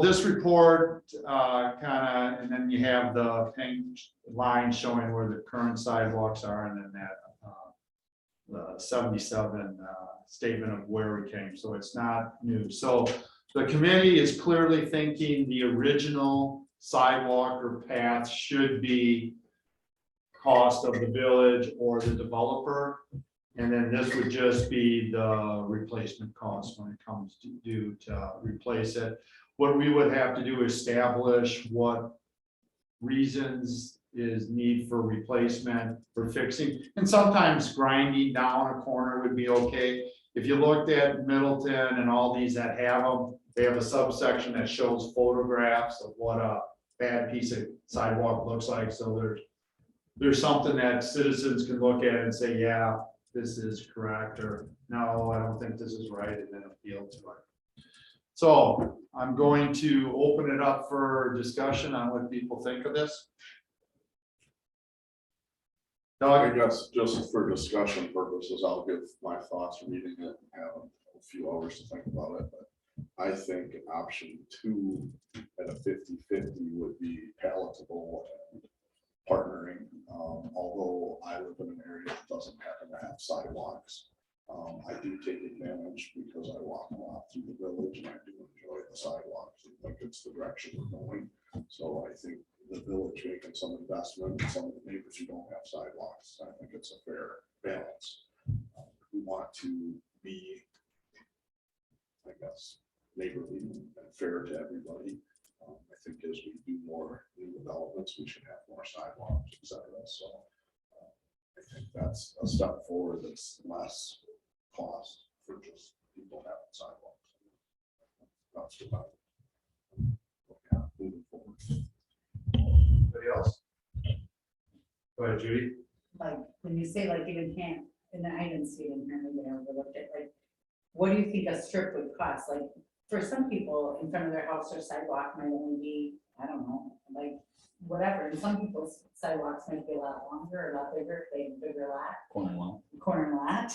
this report and then you have the pink line showing where the current sidewalks are, and then that the 77 statement of where we came. So it's not new. So the committee is clearly thinking the original sidewalk or path should be cost of the village or the developer. And then this would just be the replacement cost when it comes to due to replace it. What we would have to do is establish what reasons is need for replacement, for fixing, and sometimes grinding down a corner would be okay. If you looked at Middleton and all these that have them, they have a subsection that shows photographs of what a bad piece of sidewalk looks like. So there's something that citizens can look at and say, yeah, this is correct, or no, I don't think this is right, and then appeal to it. So I'm going to open it up for discussion on what people think of this. I guess just for discussion purposes, I'll give my thoughts reading it and have a few hours to think about it. But I think option 2 at a 50-50 would be palatable and partnering. Although I live in an area that doesn't happen to have sidewalks, I do take advantage because I walk a lot through the village and I do enjoy the sidewalks. I think it's the direction we're going. So I think the village making some investment, some of the neighbors who don't have sidewalks, I think it's a fair balance. We want to be, I guess, neighborly and fair to everybody. I think as we do more new developments, we should have more sidewalks, et cetera. So I think that's a step forward. That's less cost for just people having sidewalks. That's about moving forward. Go ahead, Judy. Like, when you say like even can't, and I didn't see it in here, maybe I overlooked it, like, what do you think a strip would cost? Like, for some people, in front of their house or sidewalk might only be, I don't know, like, whatever, and some people's sidewalks might be a lot longer, or a lot bigger, if they have a bigger lot, corner lot.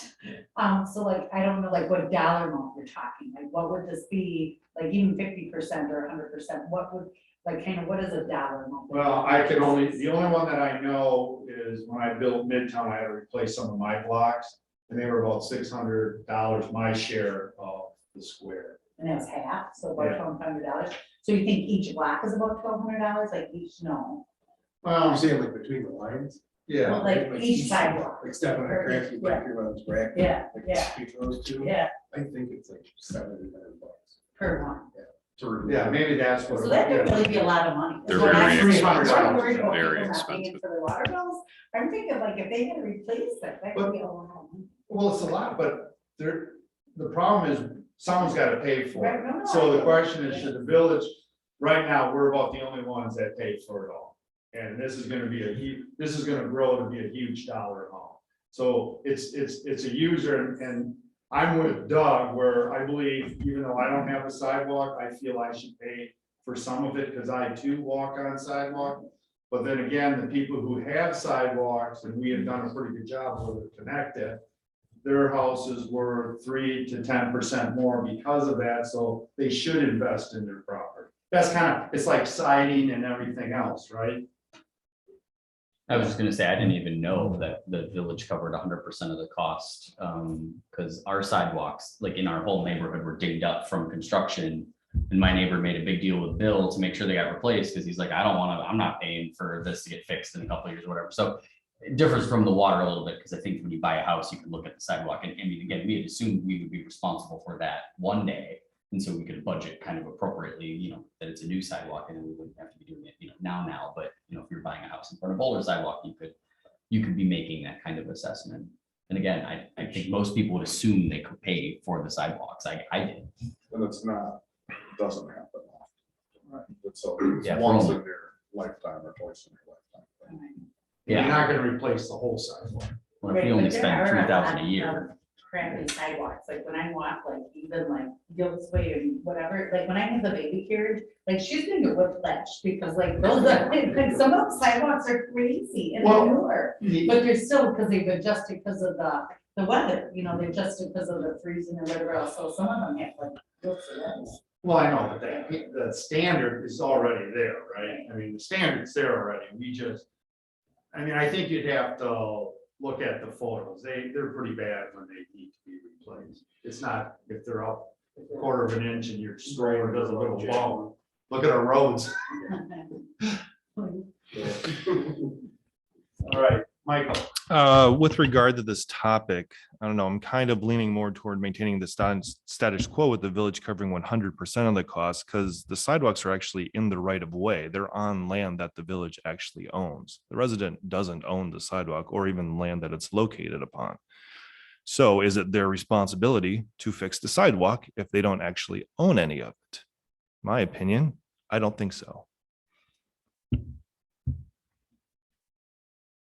So like, I don't know, like, what dollar amount you're talking, like, what would this be, like, even 50% or 100%, what would, like, kind of, what is a dollar amount? Well, the only one that I know is when I built Midtown, I had to replace some of my blocks. And they were about $600, my share of the square. And that's half, so about Yeah. $1,200. So you think each block is about $1,200, like each, no? Well, You're saying like between the lines? yeah, Like each sidewalk. Like stepping on a crack, you break your one's bracket. Yeah, like yeah. between those two. Yeah, I think it's like $700. per one. To remove. yeah, maybe that's what. So that could really be a lot of money. They're So when very I'm expensive. I'm worried about Very people not paying expensive. for their water bills. I'm thinking like if they had to replace that could be a lot of money. Well, it's a lot, but the problem is someone's got to pay for Right, it. no, no, So I the get question it. is, should the village, right now, we're about the only ones that pay for it all. And this is gonna be this is gonna grow to be a huge dollar amount. So it's a user and I'm with Doug where I believe, even though I don't have a sidewalk, I feel I should pay for some of it because I too walk on sidewalk. But then again, the people who have sidewalks, and we have done a pretty good job with it connected, their houses were 3 to 10% more because of that, so they should invest in their property. That's kind of, it's like siding and everything else, right? I was just gonna say, I didn't even know that the village covered 100% of the cost, because our sidewalks, like in our whole neighborhood, were digged up from construction. And my neighbor made a big deal with Bill to make sure they got replaced, because he's like, I'm not paying for this to get fixed in a couple of years or whatever. So it differs from the water a little bit, because I think when you buy a house, you can look at the sidewalk, and I mean, again, we had assumed we would be responsible for that one day. And so we could budget kind of appropriately, that it's a new sidewalk, and then we wouldn't have to be doing it, now, but if you're buying a house in front of older sidewalk, you could be making that kind of assessment. And again, I think most people would assume they could pay for the sidewalks. I did. And it's not, doesn't happen often. Right. It's Yeah, once for in your lifetime or twice in your lifetime. You're Yeah, not gonna replace the whole sidewalk. well, if we Right, only but there spend are a $3,000 lot a year. of Crappy sidewalks, like when I walk, like even like Gil's Way and whatever, like when I have the baby carriage, like she's gonna get whiplash because like those are, like some of the sidewalks are crazy and Well, they're newer. But they're still, because they've adjusted because of the weather, they adjusted because of the freezing and whatever else, so some of them have like. Well, I know, but the standard is already there, right? I mean, the standard's there already. I think you'd have to look at the photos. They're pretty bad when they need to be replaced. It's not if they're up a quarter of an inch and your stroller does a little bump. Look at our roads. All right, Michael. With regard to this topic, I don't know, I'm kind of leaning more toward maintaining the status quo with the village covering 100% of the cost, because the sidewalks are actually in the right of way. They're on land that the village actually owns. The resident doesn't own the sidewalk or even land that it's located upon. So is it their responsibility to fix the sidewalk if they don't actually own any of it? My opinion, I don't think so.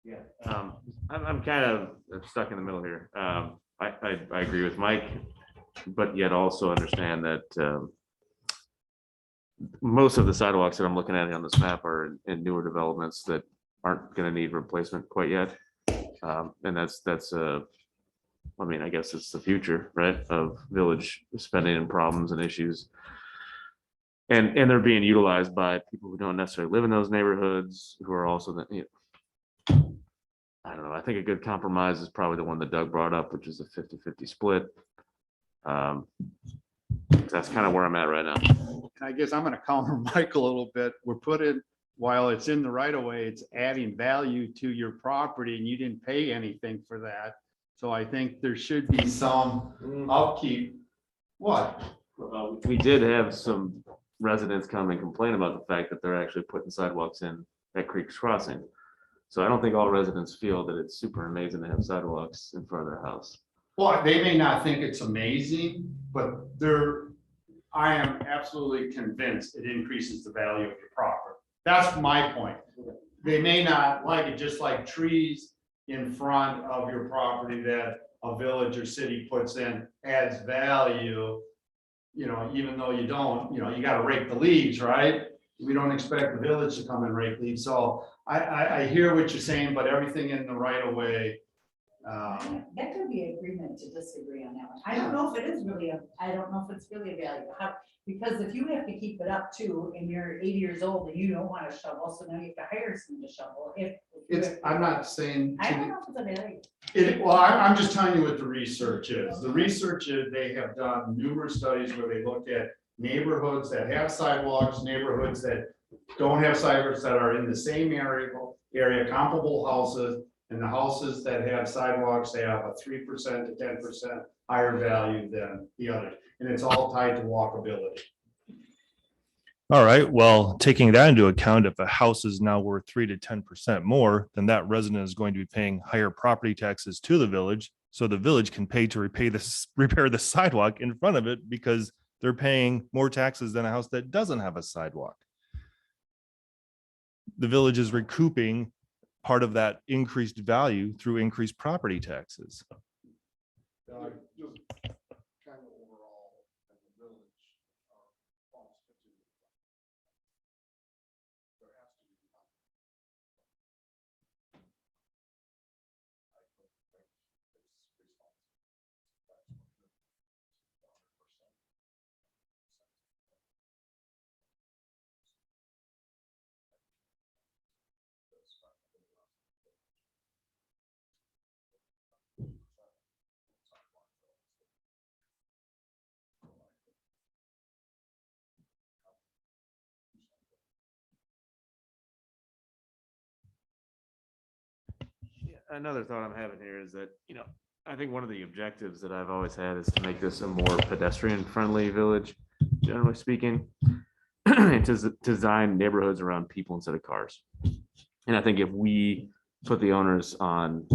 Yeah, I'm kind of stuck in the middle here. I agree with Mike, but yet also understand that most of the sidewalks that I'm looking at on this map are in newer developments that aren't going to need replacement quite yet. And that's I guess it's the future, right, of village spending and problems and issues. And they're being utilized by people who don't necessarily live in those neighborhoods, who are also I don't know. I think a good compromise is probably the one that Doug brought up, which is a 50-50 split. That's kind of where I'm at right now. I guess I'm gonna counter Michael a little bit. While it's in the right of way, it's adding value to your property and you didn't pay anything for that. So I think there should be some upkeep. What? We did have some residents come and complain about the fact that they're actually putting sidewalks in at Creek's Crossing. So I don't think all residents feel that it's super amazing to have sidewalks in front of their house. Well, they may not think it's amazing, but I am absolutely convinced it increases the value of your property. That's my point. they may not like it, just like trees in front of your property that a village or city puts in adds value. You know, even though you don't, you know, you gotta rake the leaves, right? We don't expect the village to come and rake leaves, so I hear what you're saying, but everything in the right of way. That could be agreement to disagree on that one. I don't know if it is really I don't know if it's really a value. Because if you have to keep it up too, and you're 80 years old and you don't want to shovel, so now you have to hire someone to shovel. I'm not saying. I don't know if it's a value. Well, I'm just telling you what the research is. The research is they have done numerous studies where they looked at neighborhoods that have sidewalks, neighborhoods that don't have sidewalks, that are in the same area, comparable houses. And the houses that have sidewalks, they have a 3% to 10% higher value than the others. And it's all tied to walkability. All right, well, taking that into account, if a house is now worth 3 to 10% more, then that resident is going to be paying higher property taxes to the village. So the village can pay to repair the sidewalk in front of it because they're paying more taxes than a house that doesn't have a sidewalk. The village is recouping part of that increased value through increased property taxes. Just kind of overall, as a village, our costs continue to rise. There has to be. I don't think it's responsible. Another thought I'm having here is that, I think one of the objectives that I've always had is to make this a more pedestrian friendly village, generally speaking. And to design neighborhoods around people instead of cars. And I think if we put the onus on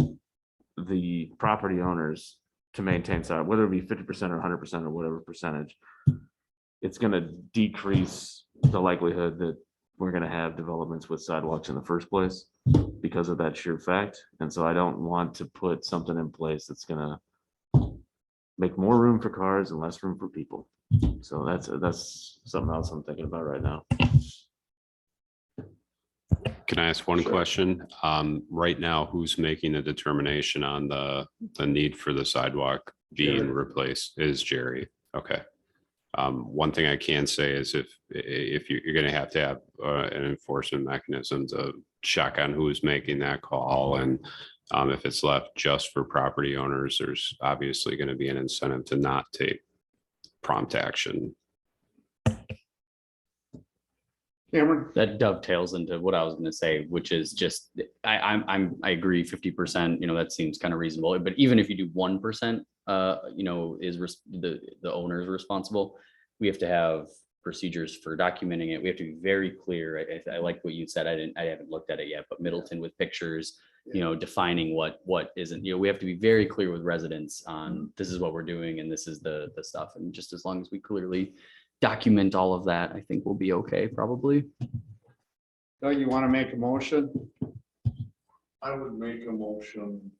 the property owners to maintain sidewalk, whether it be 50% or 100% or whatever percentage, it's going to decrease the likelihood that we're going to have developments with sidewalks in the first place because of that sheer fact. And so I don't want to put something in place that's going to make more room for cars and less room for people. So that's something else I'm thinking about right now. Can I ask one question? Right now, who's making the determination on the need for the sidewalk being replaced? Is Jerry? Okay. One thing I can say is if you're going to have an enforcement mechanism to check on who's making that call, and if it's left just for property owners, there's obviously going to be an incentive to not take prompt action. Cameron? That dovetails into what I was going to say, which is just, I agree 50%, that seems kind of reasonable, but even if you do 1%, is the owner is responsible. We have to have procedures for documenting it. We have to be very clear. I like what you said. I haven't looked at it yet, but Middleton with pictures, defining what isn't, we have to be very clear with residents on this is what we're doing and this is the stuff. And just as long as we clearly document all of that, I think we'll be okay, probably. Doug, you want to make a motion? I would make a motion.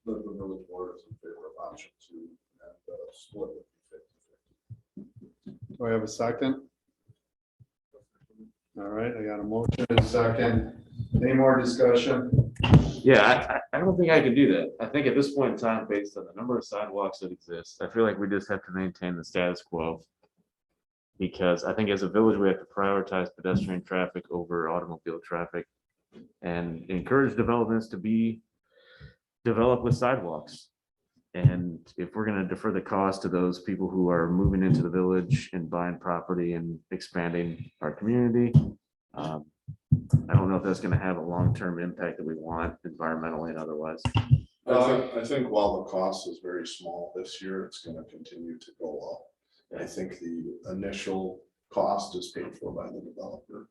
That the village board is in favor of option 2 and split would be 50-50. Do I have a second? All right, I got a motion and a second. Any more discussion? Yeah, I don't think I could do that. I think at this point in time, based on the number of sidewalks that exist, I feel like we just have to maintain the status quo. Because I think as a village, we have to prioritize pedestrian traffic over automobile traffic and encourage developments to be developed with sidewalks. And if we're going to defer the cost to those people who are moving into the village and buying property and expanding our community, I don't know if that's going to have a long-term impact that we want environmentally and otherwise. I think while the cost is very small this year, it's going to continue to go up. I think the initial cost is paid for by the developer.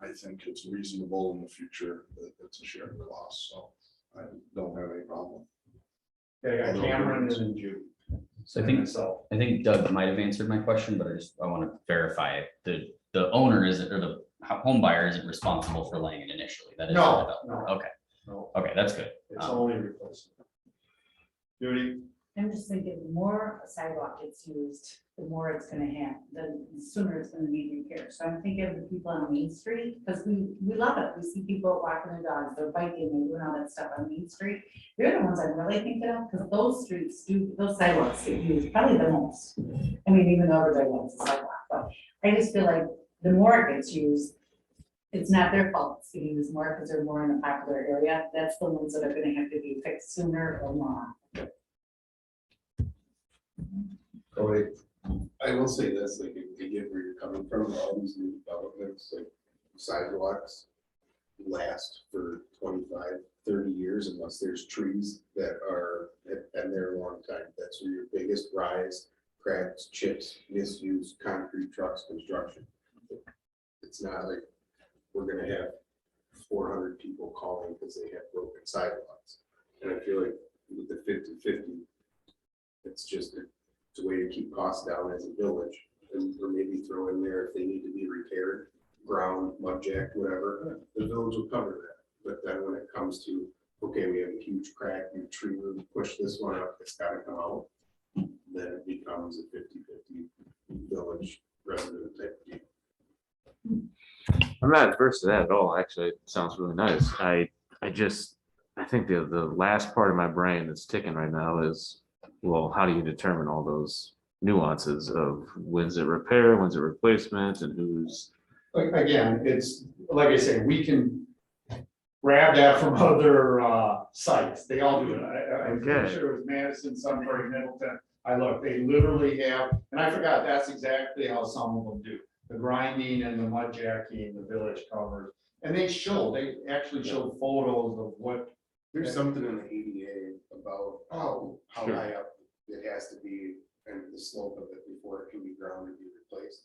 I think it's reasonable in the future that it's a shared cost, so I don't have any problem. Okay, I got Cameron and then Jude. So I think Doug might have answered my question, but I want to verify it. The owner isn't, or the home buyer isn't responsible for laying it initially. That is. the No, developer. no. Okay, No, okay, that's good. it's only replacement. Judy? I'm just thinking, the more a sidewalk gets used, the more it's gonna have, the sooner it's gonna need repair. So I'm thinking of the people on Main Street, because we love it. We see people walking their dogs, they're biking, they're doing all that stuff on Main Street. They're the ones I'm really thinking of, because those sidewalks get used probably the most. I mean, even though everybody wants a sidewalk, but I just feel like the more it gets used, it's not their fault it's getting used more because they're more in a popular area. That's the ones that are gonna have to be fixed sooner or not. I will say this, like, I get where you're coming from, all these new developments, like sidewalks last for 25, 30 years unless there's trees that have been there a long time. That's where your biggest rise, cracks, chips, misuse, concrete trucks, construction. It's not like we're gonna have 400 people calling because they have broken sidewalks. And I feel like with the 50-50, it's just it's a way to keep costs down as a village, or maybe throw in there if they need to be repaired, ground, mud jacked, whatever, the village will cover that. But then when it comes to, okay, we have a huge crack, new tree root, push this one up, it's gotta come out, then it becomes a 50-50 village resident type deal. I'm not adverse to that at all. Actually, it sounds really nice. I think the last part of my brain that's ticking right now is, well, how do you determine all those nuances of when's it repair, when's it replacement, and who's. Like, again, it's, like I say, we can grab that from other sites. They all do it. I'm pretty Okay. sure it was Madison, Sunbury, Middleton. I looked, they literally have, and I forgot, that's exactly how some of them do. The grinding and the mud jacking, the village covers. And they actually show photos of what. There's something in the ADA about how Sure. high up it has to be and the slope of it before it can be ground and be replaced.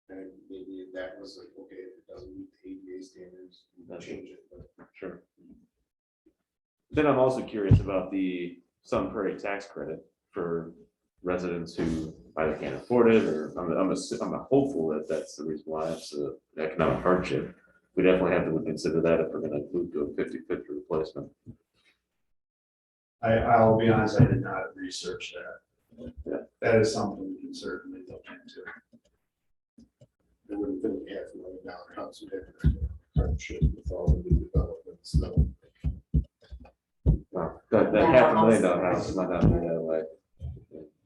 And maybe that was like, okay, if it doesn't meet the ADA standards, we'll change it, but. Sure. Then I'm also curious about the Sun Prairie tax credit for residents who either can't afford it, or I'm hopeful that that's the reason why it's an economic hardship. We definitely have to consider that if we're gonna move to a 50-50 replacement. I'll be honest, I did not research that. Yeah. That is something we can certainly look into. I wouldn't think $500,000 house would have a hardship with all the new developments, no. Wow, that $500,000 house might not be that way.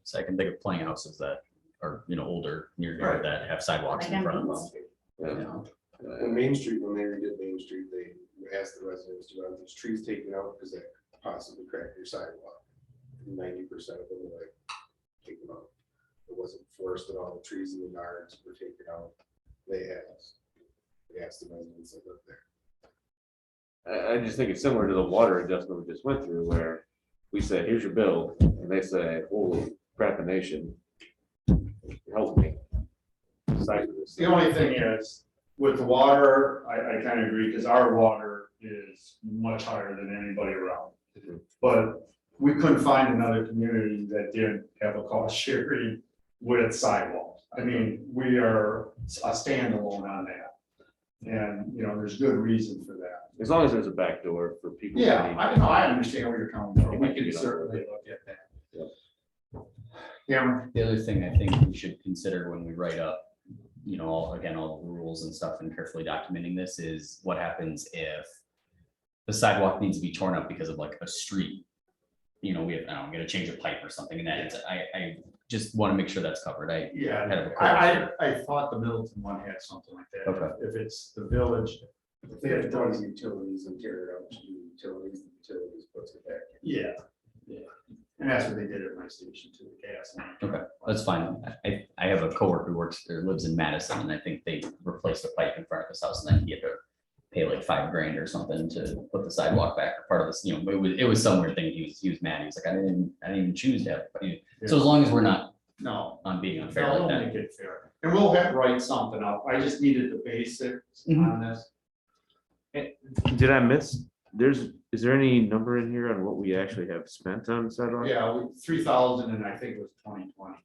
So I can think of plenty of houses that are, older, near Right. that have sidewalks in front of them. Yeah. On Main Street, when they redid Main Street, they asked the residents to have these trees taken out because they could possibly crack your sidewalk. 90% of them were like, take them out. It wasn't forced at all. The trees in the yards were taken out. They asked the residents that live there. I just think it's similar to the water adjustment we just went through, where we say, here's your bill, and they say, holy crap, nation, help me. The only thing is, with the water, I kind of agree, because our water is much higher than anybody around. But we couldn't find another community that did have a cost sharing with sidewalks. I mean, we are a standalone on that. And, there's good reason for that. As long as there's a back door for people. Yeah, who need- I understand where you're coming from. We can certainly look at that. Cameron? The other thing I think we should consider when we write up, all the rules and stuff and carefully documenting this is what happens if the sidewalk needs to be torn up because of like a street. We have, I'm gonna change a pipe or something, and that it's, I just want to make sure that's covered. Yeah, Kind of a code. I thought the Middleton one had something like that. Okay. If it's the village. If they have done utilities and tear it out to do utilities, the utilities puts it back. Yeah. And that's what they did at my station too, the gas line. Okay, that's fine. I have a coworker who works or lives in Madison, and I think they replaced the pipe in front of his house, and then he had to pay like $5,000 or something to put the sidewalk back, or part of this, it was somewhere thing. He was mad. He was like, I didn't even choose to have, but so as long as we're not No, on being unfair we'll like that. make it fair. And we'll have to write something up. I just needed the basics on this. Did I miss is there any number in here on what we actually have spent on sidewalks? Yeah, 3,000 and I think it was 2020.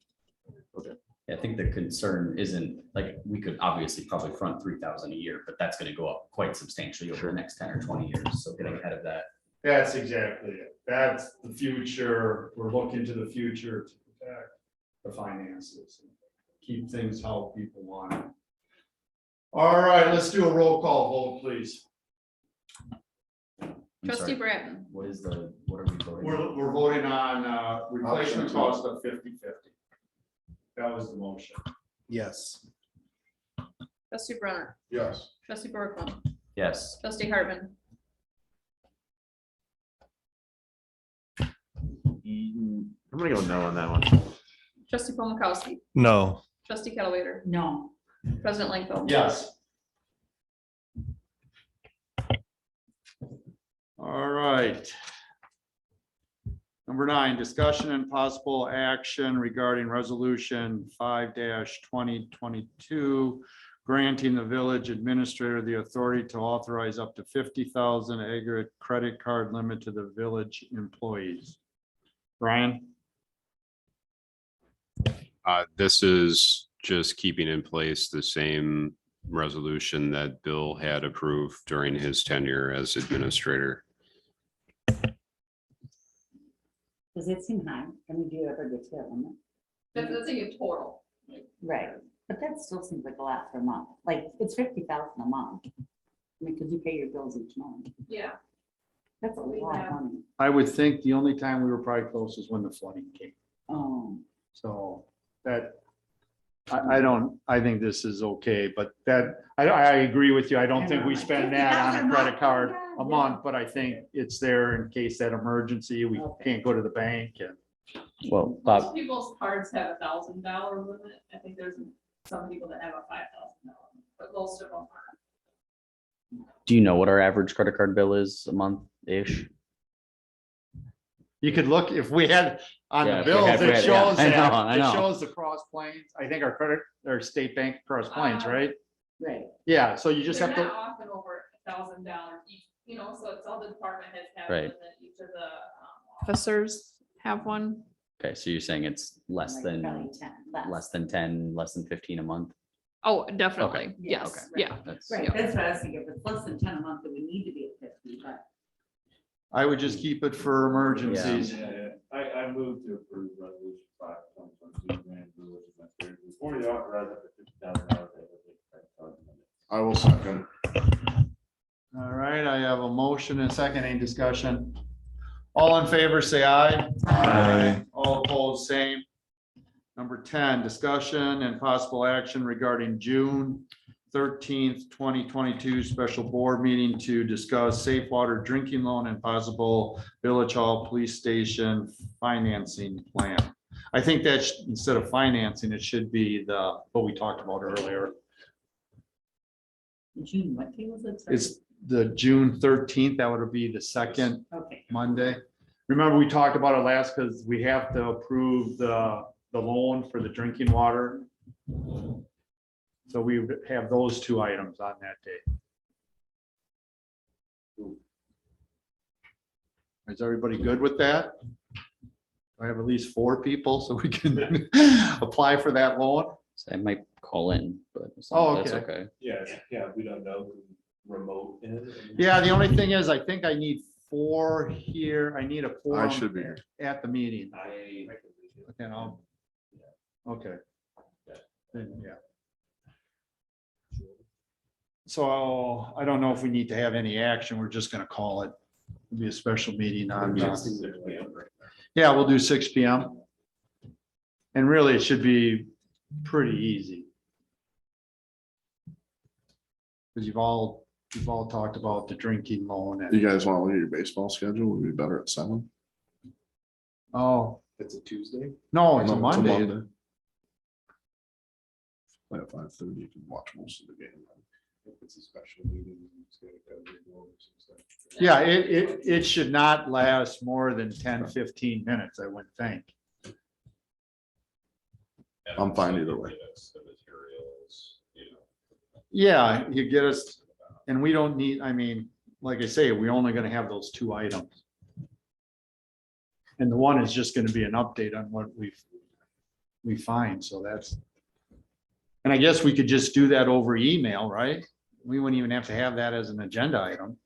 I think the concern isn't, like, we could obviously probably front 3,000 a year, but that's gonna go up quite substantially over the next 10 or 20 years, so getting ahead of that. That's exactly it. That's the future. We're looking to the future to protect the finances. And keep things how people want it. All right, let's do a roll call vote, please. I'm Trustee sorry, Bratton, what are we voting? on? We're voting on replacement cost of 50/50. That was the motion. Yes. trustee Brunner, Yes. trustee Berkman, Yes, trustee Hartman, I'm gonna go no on that one. trustee Paul Mikowski, No. trustee Calvater, No. president Langfeld. Yes. All right. Number 9, discussion and possible action regarding resolution 5-2022, granting the village administrator the authority to authorize up to 50,000 aggregate credit card limit to the village employees. Brian? This is just keeping in place the same resolution that Bill had approved during his tenure as administrator. Does it seem high? I mean, do you ever get to that limit? That's a total. Right, but that still seems like a lot per month. Like, it's 50,000 a month. I mean, because you pay your bills each month. Yeah. That's a lot of money. I would think the only time we were probably close is when the flooding came. So that, I think this is okay, but that, I agree with you. I don't think we spend that on a credit card a month, but I think it's there in case that emergency, we can't go to the bank and. well, Most people's cards have $1,000 limit. I think there's some people that have a $5,000 limit, but most of them are. do you know what our average credit card bill is a month-ish? You could look, if we had on Yeah, the if we bills, had- it yeah, shows I know, that, I it know. shows the Cross Plains, I think our credit, our state bank Cross Plains, right? Right. Yeah, so you just They're have not to, often over $1,000 each, you know, so it's all the department heads have. Right. one, that each of the officers have one. Okay, so you're saying it's less Like than, probably 10, less than 10, less than 15 a month? Oh, definitely. Okay. Yes, Okay. yeah. That's, Right, that's what I was thinking. If it's less than 10 a month, then we need to be at 50, but. I would just keep it for emergencies. I moved to approve resolution 5/2022. Before you authorize up to $50,000. I will second. All right, I have a motion and second, any discussion? All in favor, say aye. Aye. All opposed, same. Number 10, discussion and possible action regarding June 13th, 2022 special board meeting to discuss safe water drinking loan and possible Village Hall Police Station financing plan. I think that instead of financing, it should be what we talked about earlier. June, what day was it? Sorry. It's the June 13th, that would be the second Okay. Monday. Remember, we talked about it last because we have to approve the loan for the drinking water. So we would have those 2 items on that day. Is everybody good with that? I have at least 4 people so we can apply for that loan. so I might call in, but as Oh, long as that's okay. okay. Yeah, we don't know who remote is. Yeah, the only thing is, I think I need 4 here. I need a I quorum should be here. at the meeting. I. Okay, okay. Then, yeah. So I don't know if we need to have any action. We're just gonna call it. It'll be a special meeting on, yeah, we'll do 6 PM. And really, it should be pretty easy. Because you've all talked about the drinking loan You and, guys want to look at your baseball schedule? Would be better at 7. oh, It's a Tuesday. no, it's a No, Monday. Play at 5:30, you can watch most of the game. If it's a special meeting, it's gonna cover the notice and stuff. Yeah, it should not last more than 10-15 minutes, I wouldn't think. I'm fine either way. Yeah, you get us, and we don't need, I mean, like I say, we're only gonna have those two items. And the one is just gonna be an update on what we find, so that's. And I guess we could just do that over email, right? We wouldn't even have to have that as an agenda item.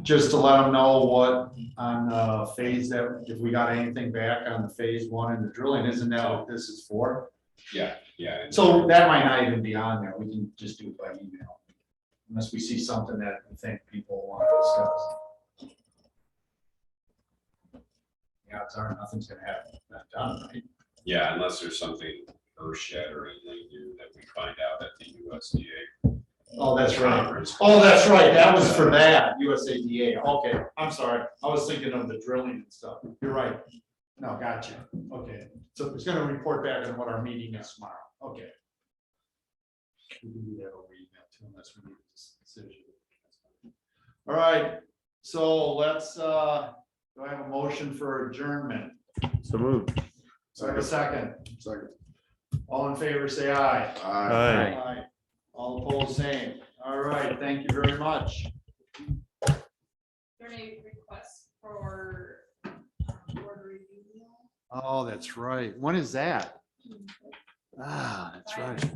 Just to let them know what on phase that, if we got anything back on the phase one and the drilling, isn't that what this is for? Yeah, yeah. So that might not even be on there. We can just do it by email. Unless we see something that we think people want to discuss. Yeah, odds are nothing's gonna happen. Not done, right? Yeah, unless there's something earth shattering new that we find out at the USDA. Oh, that's right. conference. Oh, that's right. That was for that USADA. Okay, I'm sorry. I was thinking of the drilling and stuff. You're right. No, gotcha. Okay, so it's gonna report back on what our meeting is tomorrow. Okay. We can do that over email too, unless we need this decision. All right, so let's, do I have a motion for adjournment? So moved. So I have a second. Second. All in favor, say aye. Aye. Aye. All opposed, same. All right, thank you very much. There any requests for board review? Oh, that's right. When is that? Ah, that's right.